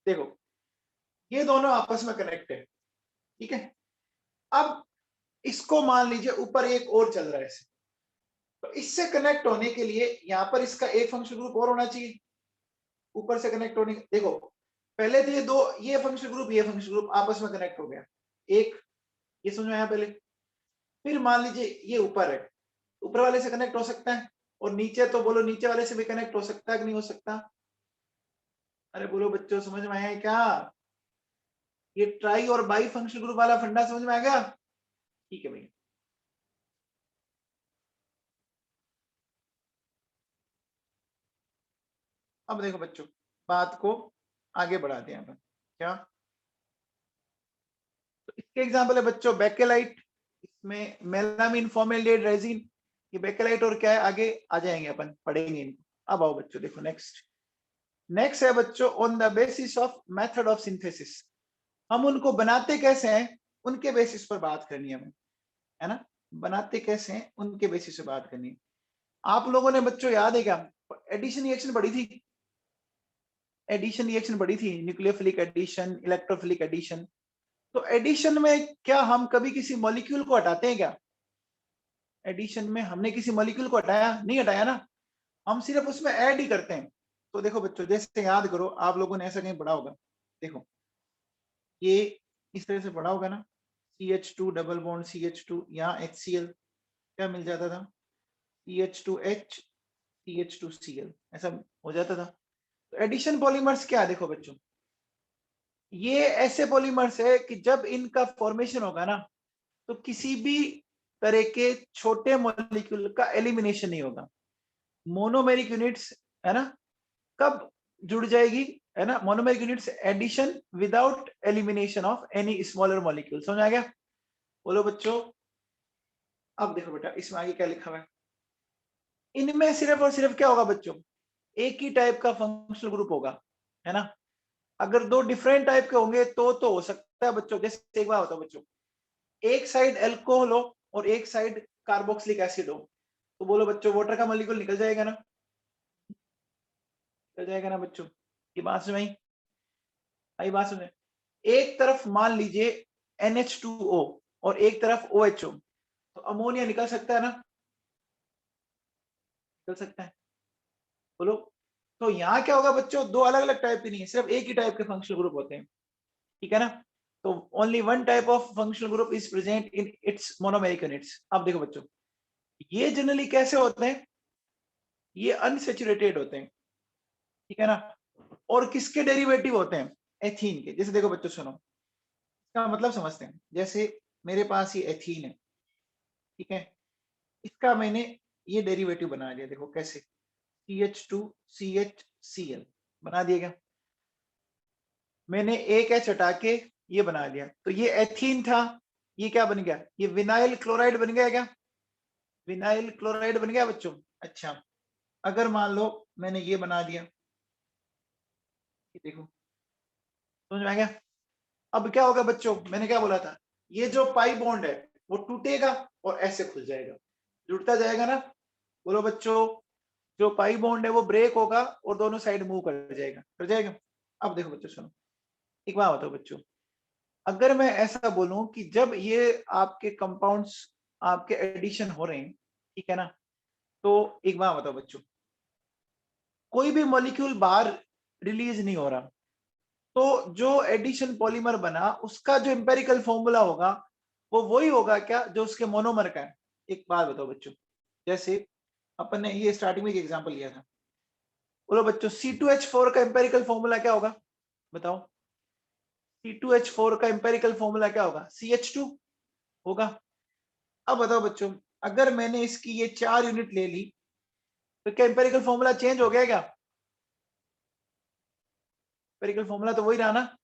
देखो ये दोनों आपस में कनेक्ट है, ठीक है, अब इसको मान लीजिए ऊपर एक और चल रहा है ऐसे, तो इससे कनेक्ट होने के लिए यहाँ पर इसका एक फंक्शनल ग्रुप और होना चाहिए, ऊपर से कनेक्ट होने, देखो पहले तो ये दो, ये फंक्शनल ग्रुप, ये फंक्शनल ग्रुप आपस में कनेक्ट हो गया, एक, ये समझ में आया पहले, फिर मान लीजिए ये ऊपर है, ऊपर वाले से कनेक्ट हो सकता है, और नीचे तो बोलो नीचे वाले से भी कनेक्ट हो सकता है कि नहीं हो सकता, अरे बोलो बच्चों समझ में आया क्या, ये ट्राई और बाई फंक्शनल ग्रुप वाला फंडा समझ में आ गया, ठीक है भैया। अब देखो बच्चों, बात को आगे बढ़ाते हैं अपन। क्या, तो इसके एग्जाम्पल है बच्चों बेकेलाइट, इसमें मेलामिन फॉर्मेल्डिहाइड रेजिन, ये बेकेलाइट और क्या है आगे आ जाएंगे, अपन पढ़ेंगे इनको। अब आओ बच्चों देखो नेक्स्ट, नेक्स्ट है बच्चों on the basis of method of synthesis, हम उनको बनाते कैसे हैं उनके बेसिस पर बात करनी है हमें, है ना, बनाते कैसे हैं उनके बेसिस पे बात करनी है। आप लोगों ने बच्चों याद है क्या, एडिशन रिएक्शन पढ़ी थी, एडिशन रिएक्शन पढ़ी थी, न्यूक्लियोफिलिक एडिशन, इलेक्ट्रोफिलिक एडिशन। तो एडिशन में क्या हम कभी किसी मॉलिक्यूल को हटाते हैं क्या, एडिशन में हमने किसी मॉलिक्यूल को हटाया नहीं, हटाया ना, हम सिर्फ उसमें ऐड ही करते हैं। तो देखो बच्चों, जैसे याद करो, आप लोगों ने ऐसा कहीं पढ़ा होगा, देखो ये इस तरह से पढ़ा होगा ना, CH2 डबल बॉन्ड CH2, यहाँ HCl क्या मिल जाता था, CH2H CH2Cl, ऐसा हो जाता था। तो एडिशन पॉलीमर्स क्या है, देखो बच्चों, ये ऐसे पॉलीमर्स है कि जब इनका फॉर्मेशन होगा ना, तो किसी भी तरह के छोटे मॉलिक्यूल का एलिमिनेशन नहीं होगा। मोनोमेरिक यूनिट्स, है ना, कब जुड़ जाएगी, है ना, monomeric units addition without elimination of any smaller molecule. समझ आ गया, बोलो बच्चों। अब देखो बेटा, इसमें आगे क्या लिखा हुआ है, इनमें सिर्फ और सिर्फ क्या होगा बच्चों, एक ही टाइप का फंक्शनल ग्रुप होगा, है ना। अगर दो डिफरेंट टाइप के होंगे तो हो सकता है बच्चों, जैसे एक बार होता है बच्चों, एक साइड अल्कोहल हो और एक साइड कार्बोक्सिलिक एसिड हो, तो बोलो बच्चों वाटर का मॉलिक्यूल निकल जाएगा ना, निकल जाएगा ना बच्चों, ये बात समझ आई, बात समझ। एक तरफ मान लीजिए NH2O और एक तरफ OHO, तो अमोनिया निकल सकता है ना, निकल सकता है, बोलो। तो यहाँ क्या होगा बच्चों, दो अलग अलग टाइप के नहीं है, सिर्फ एक ही टाइप के फंक्शनल ग्रुप होते हैं, ठीक है ना। तो only one type of functional group is present in its monomeric units. अब देखो बच्चों, ये जनरली कैसे होते हैं, ये अनसेचुरेटेड होते हैं, ठीक है ना, और किसके डेरिवेटिव होते हैं, एथीन के। जैसे देखो बच्चों सुनो, इसका मतलब समझते हैं, जैसे मेरे पास ये एथीन है, ठीक है, इसका मैंने ये डेरिवेटिव बना लिया, देखो कैसे, CH2CHCl बना दिया क्या, मैंने एक एच हटा के ये बना दिया, तो ये एथीन था, ये क्या बन गया, ये विनाइल क्लोराइड बन गया क्या, विनाइल क्लोराइड बन गया बच्चों। अच्छा, अगर मान लो मैंने ये बना दिया, ये देखो, समझ में आ गया। अब क्या होगा बच्चों, मैंने क्या बोला था, ये जो पाई बॉन्ड है वो टूटेगा और ऐसे खुल जाएगा, जुड़ता जाएगा ना, बोलो बच्चों, जो पाई बॉन्ड है वो ब्रेक होगा और दोनों साइड मूव कर जाएगा, कर जाएगा। अब देखो बच्चों सुनो, एक बात बताओ बच्चों, अगर मैं ऐसा बोलूं कि जब ये आपके कंपाउंड्स आपके एडिशन हो रहे हैं, ठीक है ना, तो एक बात बताओ बच्चों, कोई भी मॉलिक्यूल बाहर रिलीज नहीं हो रहा, तो जो एडिशन पॉलीमर बना उसका जो एम्पेरिकल फॉर्मूला होगा वो वही होगा क्या जो उसके मोनोमर का है। एक बात बताओ बच्चों, जैसे अपन ने ये स्टार्टिंग में एक एग्जांपल लिया था, बोलो बच्चों C2H4 का एम्पेरिकल फॉर्मूला क्या होगा, बताओ, C2H4 का एम्पेरिकल फॉर्मूला क्या होगा, CH2 होगा। अब बताओ बच्चों, अगर मैंने इसकी ये 4 यूनिट ले ली, तो क्या एम्पेरिकल फॉर्मूला चेंज हो गया क्या, एम्पेरिकल फॉर्मूला तो वही रहा ना,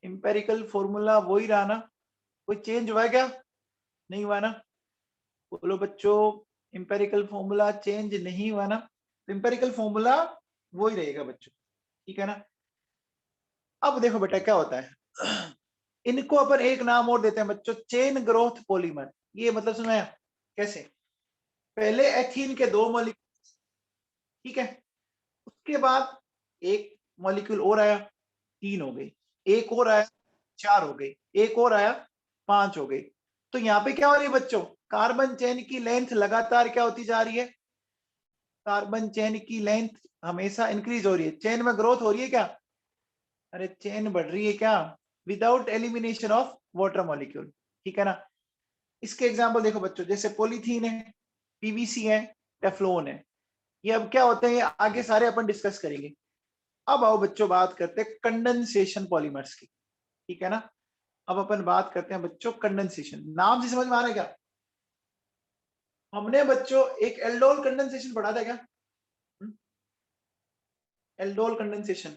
एम्पेरिकल फॉर्मूला वही रहा ना, कोई चेंज हुआ क्या, नहीं हुआ ना, बोलो बच्चों, एम्पेरिकल फॉर्मूला चेंज नहीं हुआ ना, एम्पेरिकल फॉर्मूला वही रहेगा बच्चों, ठीक है ना। अब देखो बेटा क्या होता है, इनको अपन एक नाम और देते हैं बच्चों, चेन ग्रोथ पॉलीमर। ये मतलब सुना कैसे, पहले एथीन के दो मॉलिक्यूल, ठीक है, उसके बाद एक मॉलिक्यूल और आया, 3 हो गई, एक और आया 4 हो गई, एक और आया 5 हो गई। तो यहाँ पे क्या हो रही है बच्चों, कार्बन चेन की लेंथ लगातार क्या होती जा रही है, कार्बन चेन की लेंथ हमेशा इंक्रीज हो रही है, चेन में ग्रोथ हो रही है क्या, अरे चेन बढ़ रही है क्या, without elimination of water molecule, ठीक है ना। इसके एग्जांपल देखो बच्चों, जैसे पॉलीथीन है, PVC है, टेफ्लॉन है, ये अब क्या होते हैं, ये आगे सारे अपन डिस्कस करेंगे। अब आओ बच्चों बात करते हैं कंडेंसेशन पॉलीमर्स की, ठीक है ना। अब अपन बात करते हैं बच्चों कंडेंसेशन, नाम से समझ में आ रहा है क्या, हमने बच्चों एक एल्डोल कंडेंसेशन पढ़ा था क्या, एल्डोल कंडेंसेशन।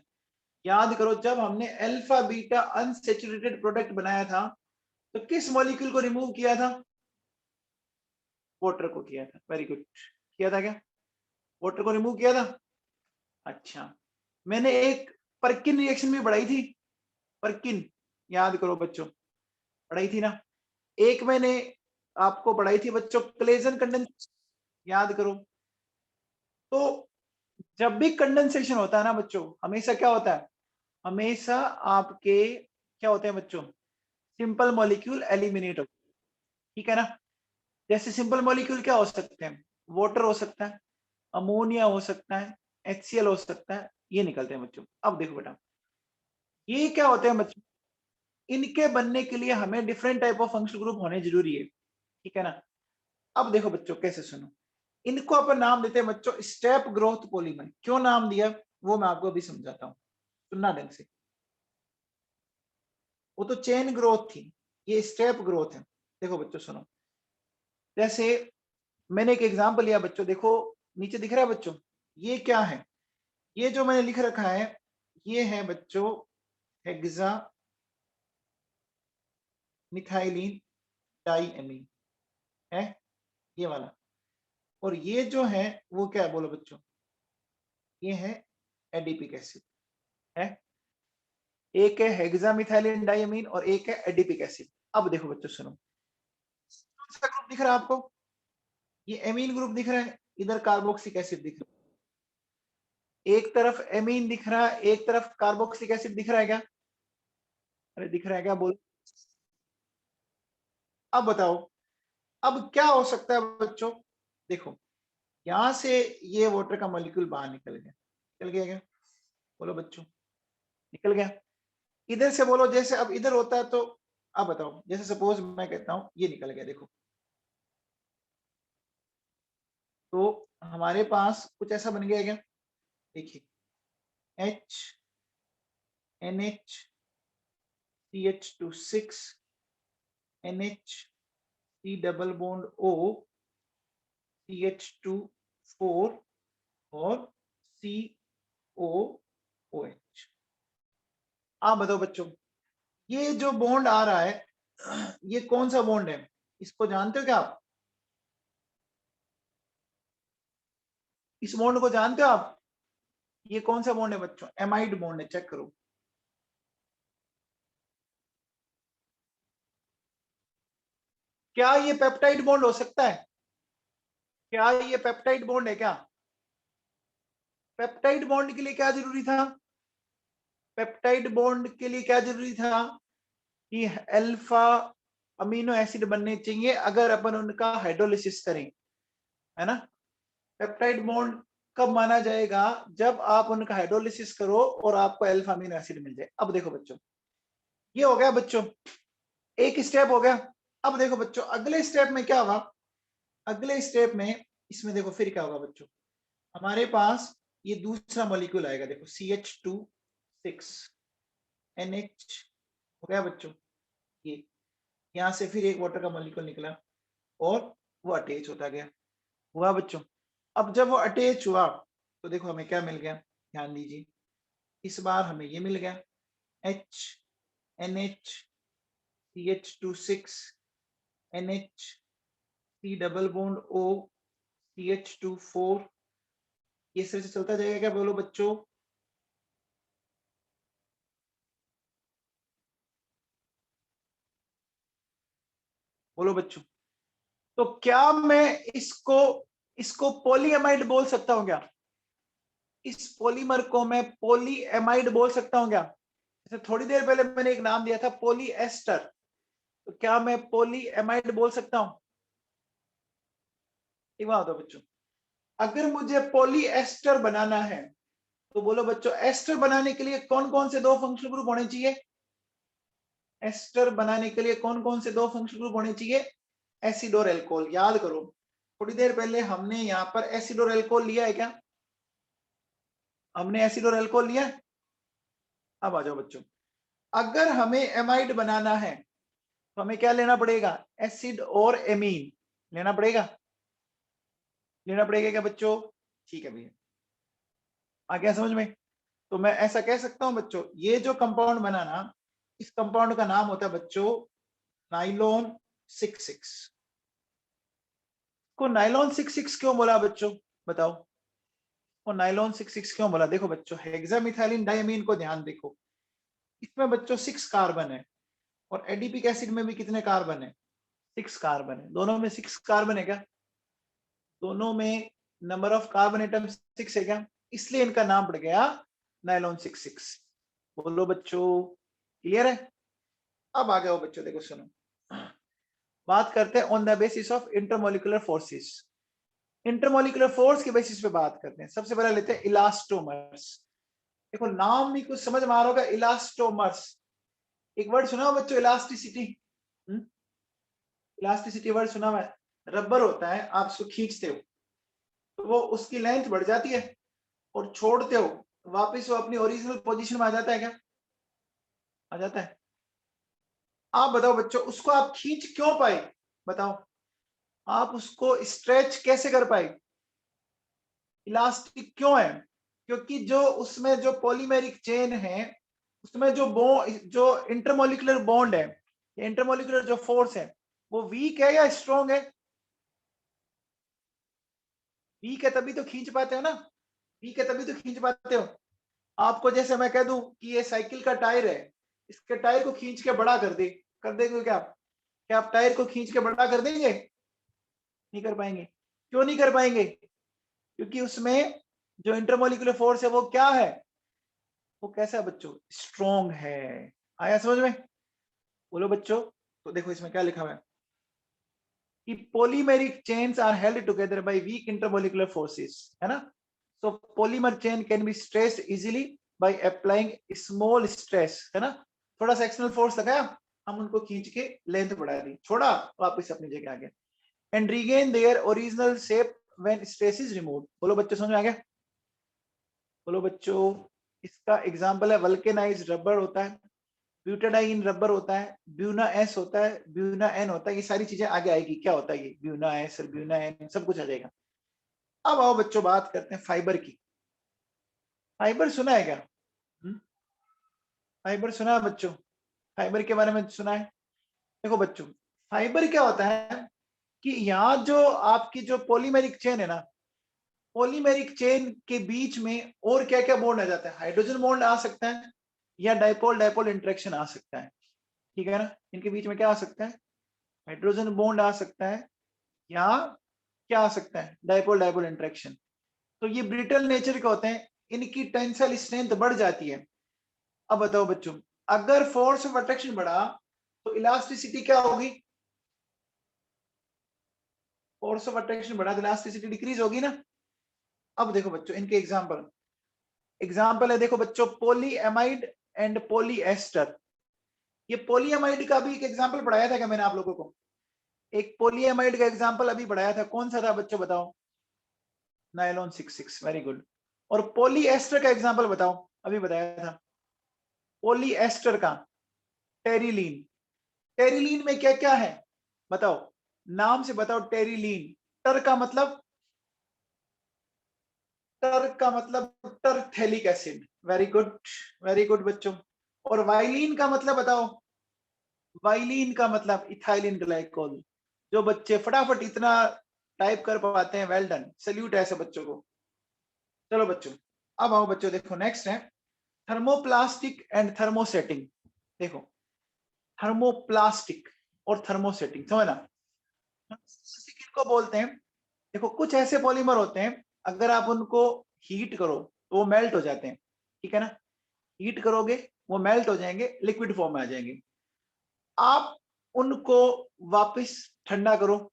याद करो जब हमने अल्फा बीटा अनसैचुरेटेड प्रोडक्ट बनाया था तो किस मॉलिक्यूल को रिमूव किया था? वाटर को किया था। वेरी गुड, किया था क्या? वाटर को रिमूव किया था। अच्छा, मैंने एक परकिन रिएक्शन भी बढ़ाई थी, परकिन, याद करो बच्चों, पढ़ाई थी ना। एक मैंने आपको पढ़ाई थी बच्चों क्लेजन कंडेंसेशन, याद करो। तो जब भी कंडेंसेशन होता है ना बच्चों, हमेशा क्या होता है? हमेशा आपके क्या होते हैं बच्चों? सिंपल मॉलिक्यूल एलिमिनेट होते हैं, ठीक है ना। जैसे सिंपल मॉलिक्यूल क्या हो सकते हैं? वाटर हो सकता है, अमोनिया हो सकता है, HCl हो सकता है, ये निकलते हैं बच्चों। अब देखो बेटा, ये क्या होते हैं बच्चों? इनके बनने के लिए हमें different type of functional group होने जरूरी है, ठीक है ना। अब देखो बच्चों कैसे, सुनो, इनको अपन नाम देते हैं बच्चों स्टेप ग्रोथ पॉलीमर। क्यों नाम दिया वो मैं आपको अभी समझाता हूँ, सुनना ढंग से। वो तो चेन ग्रोथ थी, ये स्टेप ग्रोथ है। देखो बच्चों सुनो, जैसे मैंने एक एग्जांपल लिया बच्चों, देखो नीचे दिख रहा है बच्चों, ये क्या है? ये जो मैंने लिख रखा है ये है बच्चों हेक्सा मिथाइलिन डाइएमीन है, ये वाला। और ये जो है वो क्या है बोलो बच्चों? ये है एडिपिक एसिड है। एक है हेक्सामिथाइलिन डाइएमीन और एक है एडिपिक एसिड। अब देखो बच्चों सुनो, कौन सा ग्रुप दिख रहा है आपको? ये एमीन ग्रुप दिख रहा है, इधर कार्बोक्सिलिक एसिड दिख रहा है। एक तरफ एमीन दिख रहा है, एक तरफ कार्बोक्सिलिक एसिड दिख रहा है क्या? अरे दिख रहा है क्या बोल? अब बताओ, अब क्या हो सकता है बच्चों? देखो यहां से ये वाटर का मॉलिक्यूल बाहर निकल गया, निकल गया क्या? बोलो बच्चों, निकल गया। इधर से बोलो, जैसे अब इधर होता है तो अब बताओ, जैसे सपोज मैं कहता हूं ये निकल गया, देखो तो हमारे पास कुछ ऐसा बन गया क्या? देखिए H NH CH2 6 NH C double bond O CH2 4 और COOH। आप बताओ बच्चों, ये जो बॉन्ड आ रहा है ये कौन सा बॉन्ड है? इसको जानते हो क्या आप? इस बॉन्ड को जानते हो आप? ये कौन सा बॉन्ड है बच्चों? एमाइड बॉन्ड है, चेक करो। क्या ये पेप्टाइड बॉन्ड हो सकता है? क्या ये पेप्टाइड बॉन्ड है क्या? पेप्टाइड बॉन्ड के लिए क्या जरूरी था? पेप्टाइड बॉन्ड के लिए क्या जरूरी था? कि अल्फा अमीनो एसिड बनने चाहिए अगर अपन उनका हाइड्रोलिसिस करें, है ना। पेप्टाइड बॉन्ड कब माना जाएगा? जब आप उनका हाइड्रोलिसिस करो और आपको अल्फा अमीनो एसिड मिल जाए। अब देखो बच्चों, ये हो गया बच्चों, एक स्टेप हो गया। अब देखो बच्चों अगले स्टेप में क्या होगा? अगले स्टेप में इसमें देखो फिर क्या होगा बच्चों, हमारे पास ये दूसरा मॉलिक्यूल आएगा, देखो CH2 6 NH हो गया बच्चों। ये यहां से फिर एक वाटर का मॉलिक्यूल निकला और वो अटैच होता गया, हुआ बच्चों। अब जब वो अटैच हुआ तो देखो हमें क्या मिल गया, ध्यान दीजिए। इस बार हमें ये मिल गया H NH CH2 6 NH C double bond O CH2 4। ये इस तरह से चलता जाएगा क्या बोलो बच्चों? बोलो बच्चों। तो क्या मैं इसको इसको पॉलीएमाइड बोल सकता हूं क्या? इस पॉलीमर को मैं पॉलीएमाइड बोल सकता हूं क्या? जैसे थोड़ी देर पहले मैंने एक नाम दिया था पॉलीएस्टर, तो क्या मैं पॉलीएमाइड बोल सकता हूं? एक बात बताओ बच्चों, अगर मुझे पॉलीएस्टर बनाना है तो बोलो बच्चों एस्टर बनाने के लिए कौन कौन से दो फंक्शनल ग्रुप होने चाहिए? एस्टर बनाने के लिए कौन कौन से दो फंक्शनल ग्रुप होने चाहिए? एसिड और एल्कोहल। याद करो थोड़ी देर पहले हमने यहाँ पर एसिड और एल्कोहल लिया है क्या? हमने एसिड और एल्कोहल लिया है। अब आ जाओ बच्चों, अगर हमें एमाइड बनाना है तो हमें क्या लेना पड़ेगा? एसिड और एमीन लेना पड़ेगा, लेना पड़ेगा क्या बच्चों? ठीक है भैया, आ गया समझ में? तो मैं ऐसा कह सकता हूं बच्चों, ये जो कंपाउंड बना ना, इस कंपाउंड का नाम होता है बच्चों नाइलॉन 66। को नाइलॉन 66 क्यों बोला बच्चों, बताओ। और नाइलॉन 66 क्यों बोला? देखो बच्चों, हेक्सामिथाइलिन डायमीन को ध्यान देखो, इसमें बच्चों 6 कार्बन है, और एडिपिक एसिड में भी कितने कार्बन है? 6 कार्बन है। दोनों में 6 कार्बन है क्या? दोनों में नंबर ऑफ कार्बन एटम 6 है क्या? इसलिए इनका नाम पड़ गया नाइलॉन 66। बोलो बच्चों, क्लियर है? अब आ गए हो बच्चों, देखो सुनो, बात करते हैं on the basis of intermolecular forces. Intermolecular force के बेसिस पे बात करते हैं। सबसे पहले लेते हैं इलास्टोमर्स। देखो नाम भी कुछ समझ में आ रहा होगा, इलास्टोमर्स। एक वर्ड सुना हो बच्चों, इलास्टिसिटी। इलास्टिसिटी वर्ड सुना हुआ है? रबर होता है, आप उसको खींचते हो तो वो उसकी लेंथ बढ़ जाती है, और छोड़ते हो वापस वो अपनी ओरिजिनल पोजीशन में आ जाता है क्या? आ जाता है। आप बताओ बच्चों, उसको आप खींच क्यों पाए? बताओ, आप उसको स्ट्रेच कैसे कर पाए? इलास्टिक क्यों है? क्योंकि जो उसमें जो पॉलीमेरिक चेन है, उसमें जो इंटरमोलिकुलर बॉन्ड है, इंटरमोलिकुलर जो फोर्स है, वो वीक है या स्ट्रॉन्ग है? वीक है तभी तो खींच पाते हो ना, वीक है तभी तो खींच पाते हो। आपको जैसे मैं कह दूं कि ये साइकिल का टायर है, इसके टायर को खींच के बड़ा कर देंगे क्या आप? क्या आप टायर को खींच के बड़ा कर देंगे? नहीं कर पाएंगे। क्यों नहीं कर पाएंगे? क्योंकि उसमें जो इंटरमोलिकुलर फोर्स है वो क्या है? वो कैसा है बच्चों? स्ट्रॉन्ग है। आया समझ में? बोलो बच्चों। तो देखो इसमें क्या लिखा हुआ है कि polymeric chains are held together by weak intermolecular forces, है ना? So polymer chain can be stressed easily by applying small stress, है ना? थोड़ा सा एक्सटर्नल फोर्स लगाया, हम उनको खींच के लेंथ बढ़ा दी, छोड़ा, वापस अपनी जगह आ गया, and regain their original shape when stress is removed. बोलो बच्चों, समझ में आ गया? बोलो बच्चों, इसका एग्जांपल है वल्केनाइज्ड रबर होता है, ब्यूटाडाइन रबर होता है, ब्यूना एस होता है, ब्यूना एन होता है। ये सारी चीजें आगे आएगी, क्या होता है ये ब्यूना एस और ब्यूना एन, सब कुछ आ जाएगा। अब आओ बच्चों, बात करते हैं फाइबर की। फाइबर सुना है क्या? फाइबर सुना है बच्चों? फाइबर के बारे में सुना है? देखो बच्चों, फाइबर क्या होता है कि यहाँ जो आपकी जो पॉलीमेरिक चेन है ना, पॉलीमेरिक चेन के बीच में और क्या क्या बॉन्ड आ जाता है? हाइड्रोजन बॉन्ड आ सकता है, या डाइपोल डाइपोल इंटरेक्शन आ सकता है, ठीक है ना? इनके बीच में क्या आ सकता है? हाइड्रोजन बॉन्ड आ सकता है, या क्या आ सकता है? Dipole dipole interaction. तो ये ब्रिटल नेचर के होते हैं, इनकी टेंसाइल स्ट्रेंथ बढ़ जाती है। अब बताओ बच्चों, अगर फोर्स ऑफ अट्रैक्शन बढ़ा तो इलास्टिसिटी क्या होगी? फोर्स ऑफ अट्रैक्शन बढ़ा तो इलास्टिसिटी डिक्रीज होगी ना? अब देखो बच्चों, इनके एग्जांपल एग्जांपल है, देखो बच्चों, पॉलीएमाइड एंड पॉलीएस्टर। ये पॉलीएमाइड का भी एक एग्जांपल पढ़ाया था क्या मैंने आप लोगों को? एक पॉलीएमाइड का एग्जांपल अभी पढ़ाया था, कौन सा था बच्चों बताओ? Nylon 66, very good. और पॉलीएस्टर का एग्जांपल बताओ, अभी बताया था पॉलीएस्टर का, टेरिलीन। टेरिलीन में क्या क्या है बताओ? नाम से बताओ। टेरिलीन, टर का मतलब, टर का मतलब terephthalic acid. Very good, very good बच्चों। और वाइलिन का मतलब बताओ? वाइलिन का मतलब इथाइलिन ग्लाइकोल। जो बच्चे फटाफट इतना टाइप कर पाते हैं, वेल डन, सल्यूट है ऐसे बच्चों को। चलो बच्चों, अब आओ बच्चों, देखो नेक्स्ट है थर्मोप्लास्टिक एंड थर्मोसेटिंग। देखो, थर्मोप्लास्टिक और थर्मोसेटिंग समझना, किनको बोलते हैं? देखो, कुछ ऐसे पॉलीमर होते हैं, अगर आप उनको हीट करो तो वो मेल्ट हो जाते हैं, ठीक है ना? हीट करोगे वो मेल्ट हो जाएंगे, लिक्विड फॉर्म में आ जाएंगे। आप उनको वापस ठंडा करो,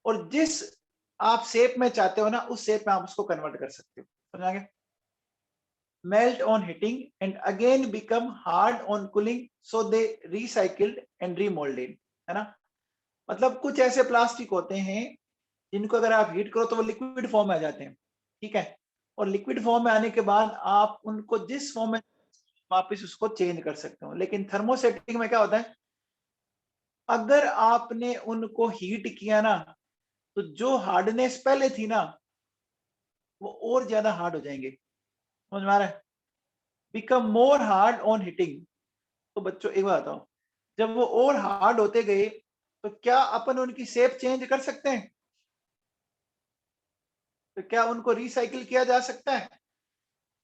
और जिस आप शेप में चाहते हो ना, उस शेप में आप उसको कन्वर्ट कर सकते हो। समझ आ गया? Melt on heating and again become hard on cooling, so they recycled and remoulded, है ना? मतलब कुछ ऐसे प्लास्टिक होते हैं जिनको अगर आप हीट करो तो वो लिक्विड फॉर्म में आ जाते हैं, ठीक है? और लिक्विड फॉर्म में आने के बाद आप उनको जिस फॉर्म में वापस उसको चेंज कर सकते हो। लेकिन थर्मोसेटिंग में क्या होता है, अगर आपने उनको हीट किया ना, तो जो हार्डनेस पहले थी ना, वो और ज्यादा हार्ड हो जाएंगे। समझ में आ रहा है? Become more hard on heating. तो बच्चों एक बात बताओ, जब वो और हार्ड होते गए तो क्या अपन उनकी शेप चेंज कर सकते हैं? तो क्या उनको रिसाइकिल किया जा सकता है?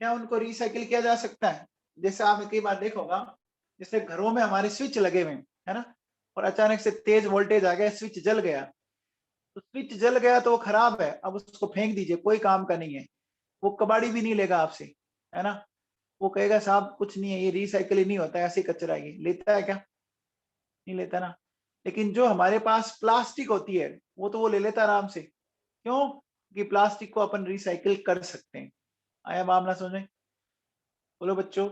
क्या उनको रिसाइकिल किया जा सकता है? जैसे आपने कई बार देखा होगा, जैसे घरों में हमारे स्विच लगे हुए हैं, है ना, और अचानक से तेज वोल्टेज आ गया, स्विच जल गया। तो स्विच जल गया तो वो खराब है, अब उसको फेंक दीजिए, कोई काम का नहीं है। वो कबाड़ी भी नहीं लेगा आपसे, है ना, वो कहेगा साहब कुछ नहीं है, ये रिसाइकिल ही नहीं होता है, ऐसे कचरा ये लेता है क्या? नहीं लेता ना। लेकिन जो हमारे पास प्लास्टिक होती है वो तो वो ले लेता आराम से। क्यों? कि प्लास्टिक को अपन रिसाइकिल कर सकते हैं। आया बात ना समझ में? बोलो बच्चों।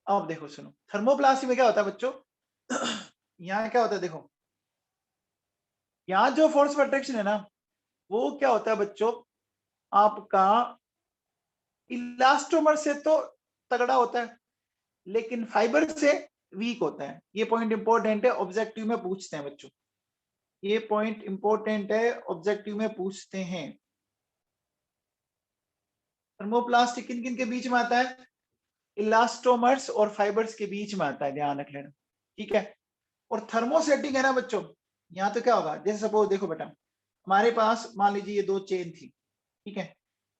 अब देखो सुनो, थर्मोप्लास्टिक में क्या होता है बच्चों? यहाँ क्या होता है देखो, यहाँ जो फोर्स ऑफ अट्रैक्शन है ना, वो क्या होता है बच्चों, आपका इलास्टोमर से तो तगड़ा होता है, लेकिन फाइबर से वीक होता है। ये पॉइंट इंपॉर्टेंट है, ऑब्जेक्टिव में पूछते हैं बच्चों। ये पॉइंट इंपॉर्टेंट है, ऑब्जेक्टिव में पूछते हैं। थर्मोप्लास्टिक किन किन के बीच में आता है? इलास्टोमर्स और फाइबर्स के बीच में आता है, ध्यान रख लेना। ठीक है। और थर्मोसेटिंग है ना बच्चों, यहाँ तो क्या होगा, जैसे सपोज देखो बेटा, हमारे पास मान लीजिए ये दो चेन थी, ठीक है,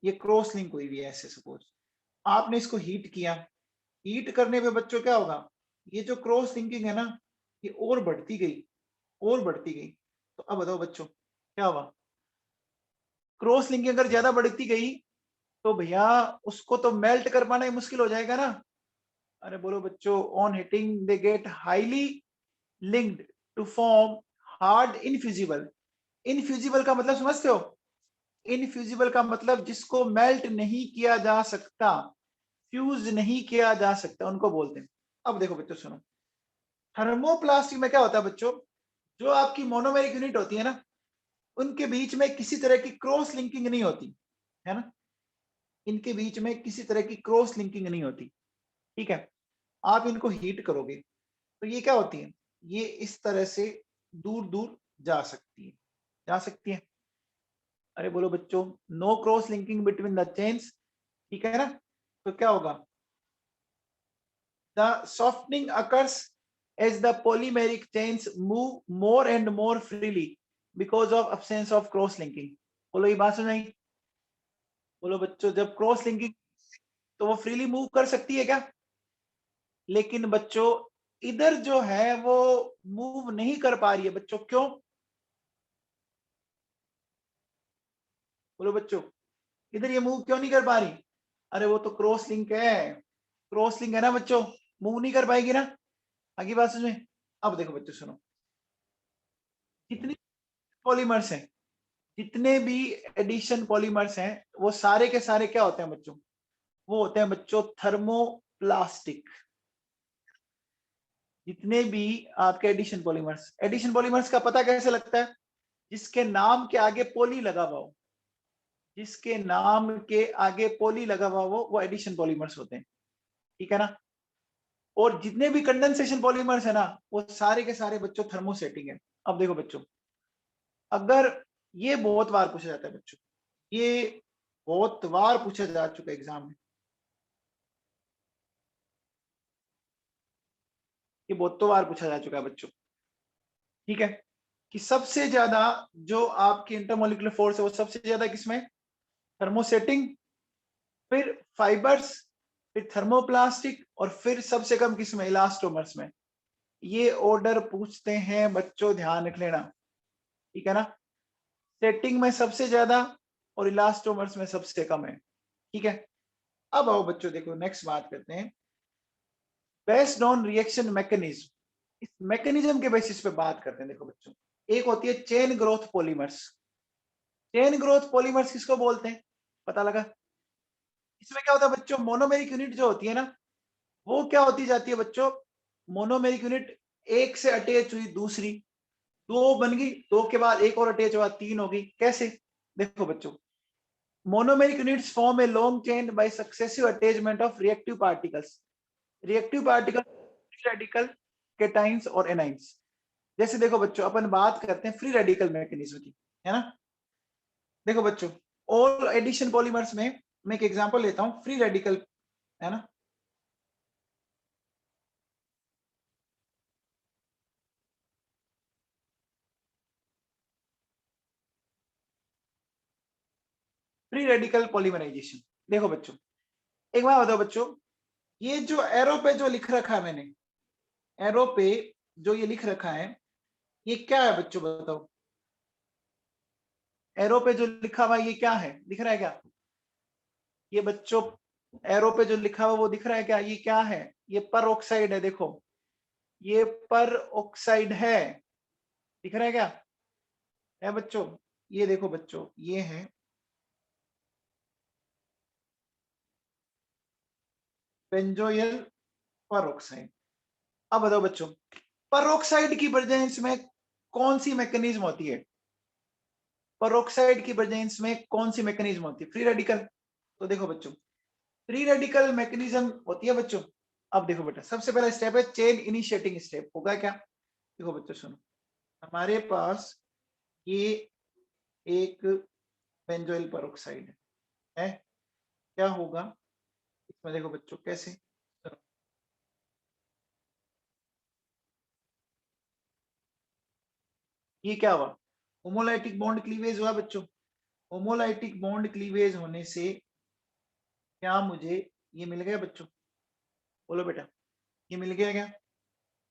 ये क्रॉस लिंक हुई हुई है ऐसे सपोज। आपने इसको हीट किया, हीट करने पे बच्चों क्या होगा, ये जो क्रॉस लिंकिंग है ना, ये और बढ़ती गई, और बढ़ती गई। तो अब बताओ बच्चों क्या होगा? क्रॉस लिंकिंग अगर ज्यादा बढ़ती गई तो भैया उसको तो मेल्ट कर पाना ही मुश्किल हो जाएगा ना। अरे बोलो बच्चों, on heating they get highly linked to form hard infusible. Infusible का मतलब समझते हो? इनफ्यूजिबल का मतलब जिसको मेल्ट नहीं किया जा सकता, फ्यूज नहीं किया जा सकता, उनको बोलते हैं। अब देखो बच्चों सुनो, थर्मोप्लास्टिक में क्या होता है बच्चों, जो आपकी मोनोमेरिक यूनिट होती है ना, उनके बीच में किसी तरह की क्रॉस लिंकिंग नहीं होती, है ना, इनके बीच में किसी तरह की क्रॉस लिंकिंग नहीं होती। ठीक है। आप इनको हीट करोगे तो ये क्या होती है, ये इस तरह से दूर दूर जा सकती है, जा सकती है। अरे बोलो बच्चों, no cross linking between the chains, ठीक है ना। तो क्या होगा, the softening occurs as the polymeric chains move more and more freely because of absence of cross linking। बोलो ये बात सुनाई? बोलो बच्चों, जब क्रॉस लिंकिंग तो वो फ्रीली मूव कर सकती है क्या? लेकिन बच्चों इधर जो है वो मूव नहीं कर पा रही है बच्चों, क्यों? बोलो बच्चों, इधर ये मूव क्यों नहीं कर पा रही? अरे वो तो क्रॉस लिंक है, क्रॉस लिंक है ना बच्चों, मूव नहीं कर पाएगी ना। आगे बात समझ में? अब देखो बच्चों सुनो, जितने पॉलीमर्स हैं, जितने भी एडिशन पॉलीमर्स हैं, वो सारे के सारे क्या होते हैं बच्चों? वो होते हैं बच्चों थर्मोप्लास्टिक। जितने भी आपके एडिशन पॉलीमर्स का पता कैसे लगता है? जिसके नाम के आगे पोली लगा हुआ हो, जिसके नाम के आगे पोली लगा हुआ हो वो एडिशन पॉलीमर्स होते हैं। ठीक है ना। और जितने भी कंडेंसेशन पॉलीमर्स है ना, वो सारे के सारे बच्चों थर्मोसेटिंग है। अब देखो बच्चों, अगर ये बहुत बार पूछा जाता है बच्चों, ये बहुत बार पूछा जा चुका है एग्जाम में, ये बहुत बार पूछा जा चुका है बच्चों। ठीक है, कि सबसे ज्यादा जो आपकी इंटरमोलिकुलर फोर्स है वो सबसे ज्यादा किसमें? थर्मोसेटिंग, फिर फाइबर्स, फिर थर्मोप्लास्टिक, और फिर सबसे कम किसमें? इलास्टोमर्स में। ये ऑर्डर पूछते हैं बच्चों, ध्यान रख लेना। ठीक है ना। सेटिंग में सबसे ज्यादा और इलास्टोमर्स में सबसे कम है। ठीक है। अब आओ बच्चों, देखो नेक्स्ट बात करते हैं, बेस्ड ऑन रिएक्शन मैकेनिज्म। इस मैकेनिज्म के बेसिस पे बात करते हैं। देखो बच्चों, एक होती है chain growth polymers. Chain growth polymers किसको बोलते हैं? पता लगा? इसमें क्या होता है बच्चों, मोनोमेरिक यूनिट जो होती है ना, वो क्या होती जाती है बच्चों, मोनोमेरिक यूनिट एक से अटैच हुई दूसरी, दो बन गई, दो के बाद एक और अटैच हुआ, तीन होगी। कैसे? देखो बच्चों, monomeric units form a long chain by successive attachment of reactive particles. Reactive particle, free radical, cations और एनाइंस। जैसे देखो बच्चों, अपन बात करते हैं फ्री रेडिकल मैकेनिज्म की, है ना। देखो बच्चों, ऑल एडिशन पॉलीमर्स में मैं एक एग्जांपल लेता हूं, फ्री रेडिकल, है ना। Free radical polymerization. देखो बच्चों, एक बार बताओ बच्चों, ये जो एरो पे जो लिख रखा है मैंने, एरो पे जो ये लिख रखा है, ये क्या है बच्चों बताओ? एरो पे जो लिखा हुआ है ये क्या है, दिख रहा है क्या? ये बच्चों एरो पे जो लिखा हुआ वो दिख रहा है क्या? ये क्या है? ये पर ऑक्साइड है। देखो ये पर ऑक्साइड है, दिख रहा है क्या? है बच्चों? ये देखो बच्चों, ये है बेंजोइल परऑक्साइड। अब बताओ बच्चों, परऑक्साइड की प्रेजेंस में कौन सी मैकेनिज्म होती है? परऑक्साइड की प्रेजेंस में कौन सी मैकेनिज्म होती है? Free radical. तो देखो बच्चों, फ्री रेडिकल मैकेनिज्म होती है बच्चों। अब देखो बेटा, सबसे पहला स्टेप है चेन इनिशिएटिंग स्टेप। होगा क्या? देखो बच्चों सुनो, हमारे पास ये एक बेंजोइल परऑक्साइड है, क्या होगा इसमें? देखो बच्चों कैसे, ये क्या हुआ? होमोलाइटिक बॉन्ड क्लीवेज हुआ बच्चों। होमोलाइटिक बॉन्ड क्लीवेज होने से क्या मुझे ये मिल गया बच्चों? बोलो बेटा, ये मिल गया क्या?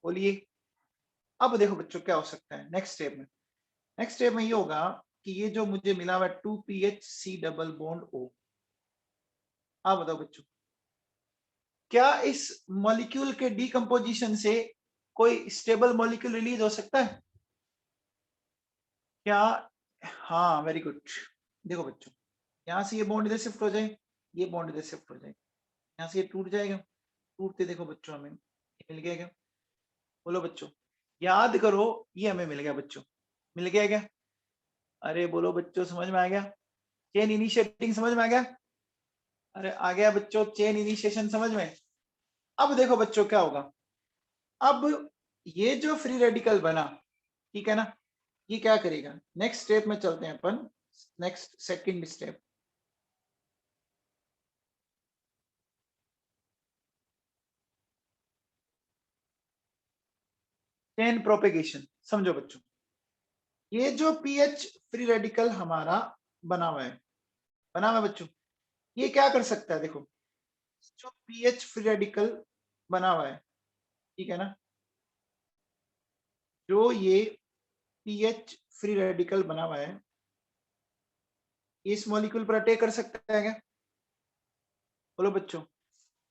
बोलिए। अब देखो बच्चों क्या हो सकता है नेक्स्ट स्टेप में। नेक्स्ट स्टेप में ये होगा कि ये जो मुझे मिला हुआ 2PHC डबल बॉन्ड O, आप बताओ बच्चों, क्या इस मॉलिक्यूल के डीकंपोजिशन से कोई स्टेबल मॉलिक्यूल रिलीज हो सकता है क्या? हाँ, वेरी गुड। देखो बच्चों, यहाँ से ये बॉन्ड इधर शिफ्ट हो जाए, ये बॉन्ड इधर शिफ्ट हो जाए, यहाँ से ये टूट जाएगा, टूटते देखो बच्चों हमें ये मिल गया क्या? बोलो बच्चों, याद करो, ये हमें मिल गया बच्चों, मिल गया क्या? अरे बोलो बच्चों, समझ में आ गया? चेन इनिशिएटिंग समझ में आ गया? अरे आ गया बच्चों, चेन इनिशिएशन समझ में? अब देखो बच्चों क्या होगा, अब ये जो फ्री रेडिकल बना, ठीक है ना, ये क्या करेगा? नेक्स्ट स्टेप में चलते हैं अपन, next second step, chain propagation. समझो बच्चों, ये जो पीएच फ्री रेडिकल हमारा बना हुआ है, बना हुआ है बच्चों, ये क्या कर सकता है? देखो जो पीएच फ्री रेडिकल बना हुआ है, ठीक है ना, जो ये पीएच फ्री रेडिकल बना हुआ है, इस मॉलिक्यूल पर अटैक कर सकता है क्या? बोलो बच्चों,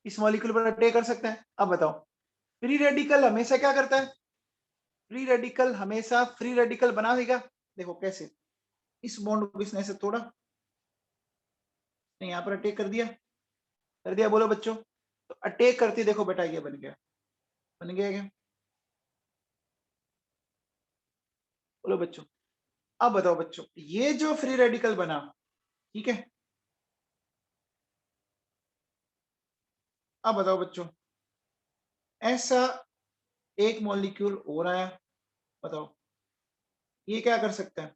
इस मॉलिक्यूल पर अटैक कर सकता है? अब बताओ, फ्री रेडिकल हमेशा क्या करता है? फ्री रेडिकल हमेशा फ्री रेडिकल बना देगा। देखो कैसे, इस बॉन्ड को इसने से तोड़ा, यहाँ पर अटैक कर दिया, कर दिया, बोलो बच्चों। तो अटैक करती देखो बेटा ये बन गया, बन गया क्या? बोलो बच्चों। अब बताओ बच्चों, ये जो फ्री रेडिकल बना, ठीक है, अब बताओ बच्चों, ऐसा एक मॉलिक्यूल और आया, बताओ ये क्या कर सकता है?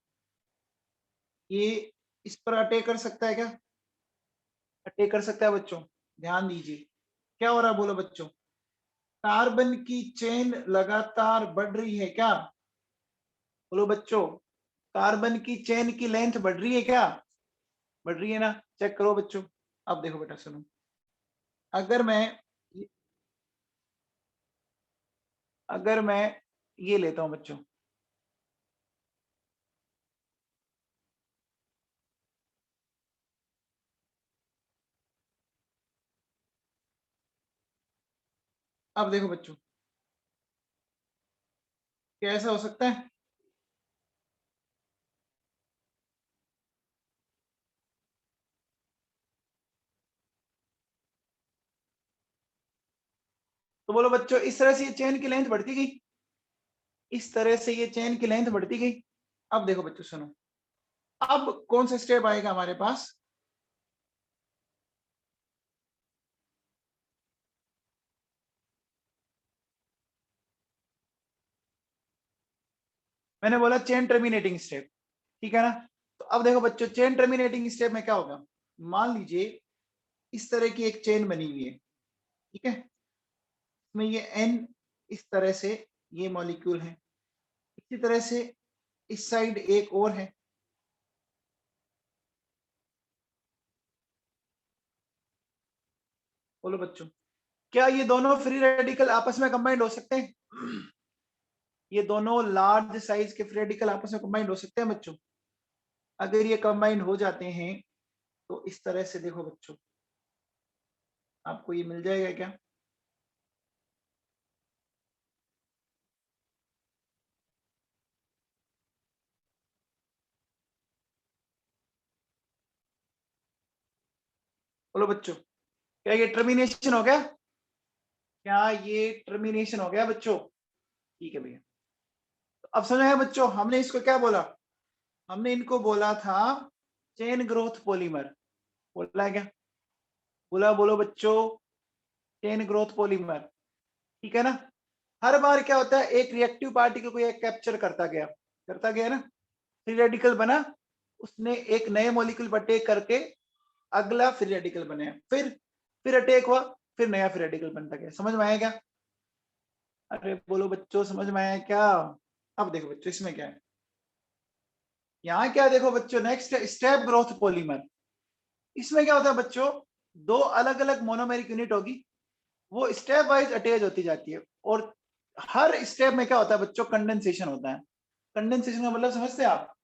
ये इस पर अटैक कर सकता है क्या? अटैक कर सकता है बच्चों? ध्यान दीजिए, क्या हो रहा है बोलो बच्चों? कार्बन की चेन लगातार बढ़ रही है क्या? बोलो बच्चों, कार्बन की चेन की लेंथ बढ़ रही है क्या? बढ़ रही है ना? चेक करो बच्चों। अब देखो बेटा सुनो, अगर मैं अगर मैं ये लेता हूं बच्चों, अब देखो बच्चों कैसा हो सकता है? तो बोलो बच्चों, इस तरह से ये चेन की लेंथ बढ़ती गई, इस तरह से ये चेन की लेंथ बढ़ती गई। अब देखो बच्चों सुनो, अब कौन सा स्टेप आएगा हमारे पास? मैंने बोला चेन टर्मिनेटिंग स्टेप, ठीक है ना? तो अब देखो बच्चों, चेन टर्मिनेटिंग स्टेप में क्या होगा? मान लीजिए इस तरह की एक चेन बनी हुई है, ठीक है, इसमें ये एन इस तरह से ये मॉलिक्यूल है, इसी तरह से इस साइड एक और है, बोलो बच्चों, क्या ये दोनों फ्री रेडिकल आपस में कंबाइंड हो सकते हैं? ये दोनों लार्ज साइज के फ्री रेडिकल आपस में कंबाइंड हो सकते हैं बच्चों? अगर ये कंबाइंड हो जाते हैं तो इस तरह से देखो बच्चों, आपको ये मिल जाएगा क्या? बोलो बच्चों, क्या ये टर्मिनेशन हो गया? क्या ये टर्मिनेशन हो गया बच्चों? ठीक है भैया। तो अब समझ आया बच्चों, हमने इसको क्या बोला? हमने इनको बोला था चेन ग्रोथ पॉलीमर। बोला है क्या? बोला, बोलो बच्चों, चेन ग्रोथ पॉलीमर। ठीक है ना? हर बार क्या होता है, एक रिएक्टिव पार्टिकल को एक कैप्चर करता गया ना, फ्री रेडिकल बना, उसने एक नए मॉलिक्यूल पर अटैक करके अगला फ्री रेडिकल बनाया, फिर अटैक हुआ, फिर नया फ्री रेडिकल बनता गया। समझ में आया क्या? अरे बोलो बच्चों, समझ में आया क्या? अब देखो बच्चों, इसमें क्या है, यहाँ क्या देखो बच्चों, नेक्स्ट स्टेप ग्रोथ पॉलीमर। इसमें क्या होता है बच्चों, दो अलग अलग मोनोमेरिक यूनिट होगी, वो स्टेप वाइज अटैच होती जाती है, और हर स्टेप में क्या होता है बच्चों, कंडेंसेशन होता है। कंडेंसेशन का मतलब समझते हैं आप?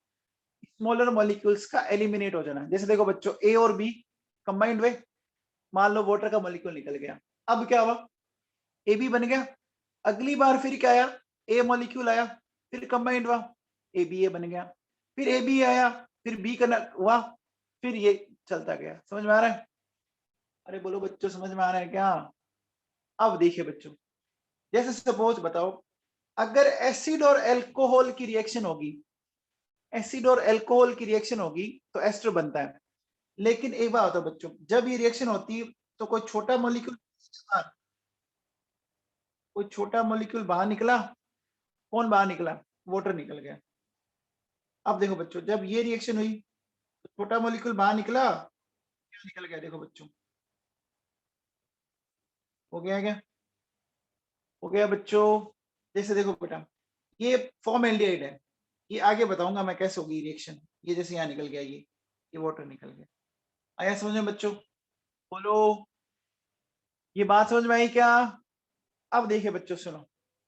स्मॉलर मॉलिक्यूल्स का एलिमिनेट हो जाना। जैसे देखो बच्चों, ए और बी कंबाइंड हुए, मान लो वाटर का मॉलिक्यूल निकल गया, अब क्या हुआ, ए बी बन गया। अगली बार फिर क्या आया, ए मॉलिक्यूल आया, फिर कंबाइंड हुआ, ए बी ए बन गया, फिर ए बी आया, फिर बी का हुआ, फिर ये चलता गया। समझ में आ रहा है? अरे बोलो बच्चों, समझ में आ रहा है क्या? अब देखिए बच्चों, जैसे सपोज बताओ, अगर एसिड और एल्कोहल की रिएक्शन होगी, एसिड और एल्कोहल की रिएक्शन होगी तो एस्टर बनता है। लेकिन एक बात होता है बच्चों, जब ये रिएक्शन होती है तो कोई छोटा मॉलिक्यूल, कोई छोटा मॉलिक्यूल बाहर निकला, कौन बाहर निकला? वाटर निकल गया। अब देखो बच्चों, जब ये रिएक्शन हुई तो छोटा मॉलिक्यूल बाहर निकला, क्या निकल गया? देखो बच्चों, हो गया क्या? हो गया बच्चों। जैसे देखो बेटा, ये फॉर्मल्डिहाइड है, ये आगे बताऊंगा मैं कैसे होगी रिएक्शन। ये जैसे यहाँ निकल गया, ये वाटर निकल गया। आया समझ में बच्चों? बोलो, ये बात समझ में आई क्या? अब देखिए बच्चों सुनो,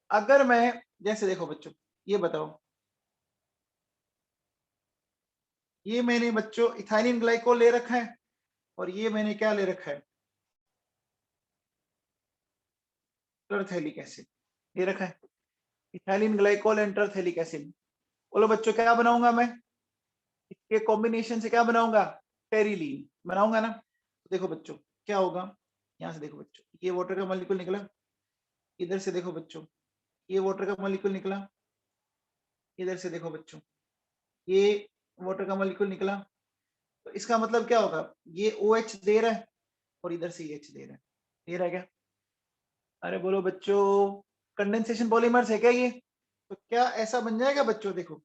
अगर मैं, जैसे देखो बच्चों, ये बताओ, ये मैंने बच्चों इथाइलिन ग्लाइकोल ले रखा है, और ये मैंने क्या ले रखा है, टरथेलिक एसिड ले रखा है। Ethylene glycol and terephthalic acid. बोलो बच्चों, क्या बनाऊंगा मैं? इसके कॉम्बिनेशन से क्या बनाऊंगा? टेरिलीन बनाऊंगा ना। तो देखो बच्चों, क्या होगा, यहाँ से देखो बच्चों, ये वाटर का मॉलिक्यूल निकला, इधर से देखो बच्चों, ये वाटर का मॉलिक्यूल निकला, इधर से देखो बच्चों, ये वाटर का मॉलिक्यूल निकला। तो इसका मतलब क्या होगा, ये OH दे रहा है और इधर से H दे रहा है। दे रहा है क्या? अरे बोलो बच्चों, कंडेंसेशन पॉलीमर्स है क्या ये? तो क्या ऐसा बन जाएगा बच्चों? देखो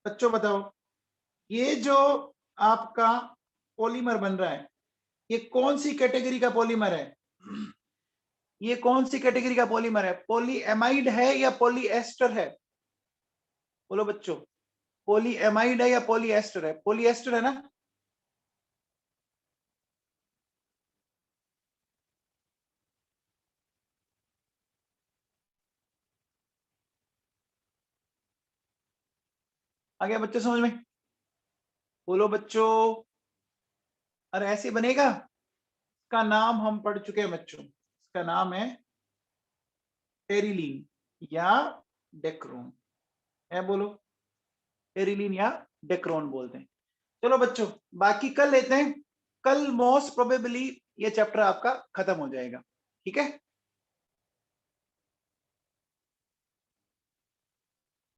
बच्चों, बताओ, ये जो आपका पॉलीमर बन रहा है, ये कौन सी कैटेगरी का पॉलीमर है? ये कौन सी कैटेगरी का पॉलीमर है? पॉलीएमाइड है या पॉलीएस्टर है? बोलो बच्चों, पॉलीएमाइड है या पॉलीएस्टर है? पॉलीएस्टर है ना? आ गया बच्चों समझ में? बोलो बच्चों, अरे ऐसे बनेगा। इसका नाम हम पढ़ चुके हैं बच्चों, इसका नाम है टेरिलीन या डेक्रोन। है बोलो, टेरिलीन या डेक्रोन बोलते हैं। चलो बच्चों, बाकी कल लेते हैं। कल मोस्ट प्रोबेबली ये चैप्टर आपका खत्म हो जाएगा। ठीक है?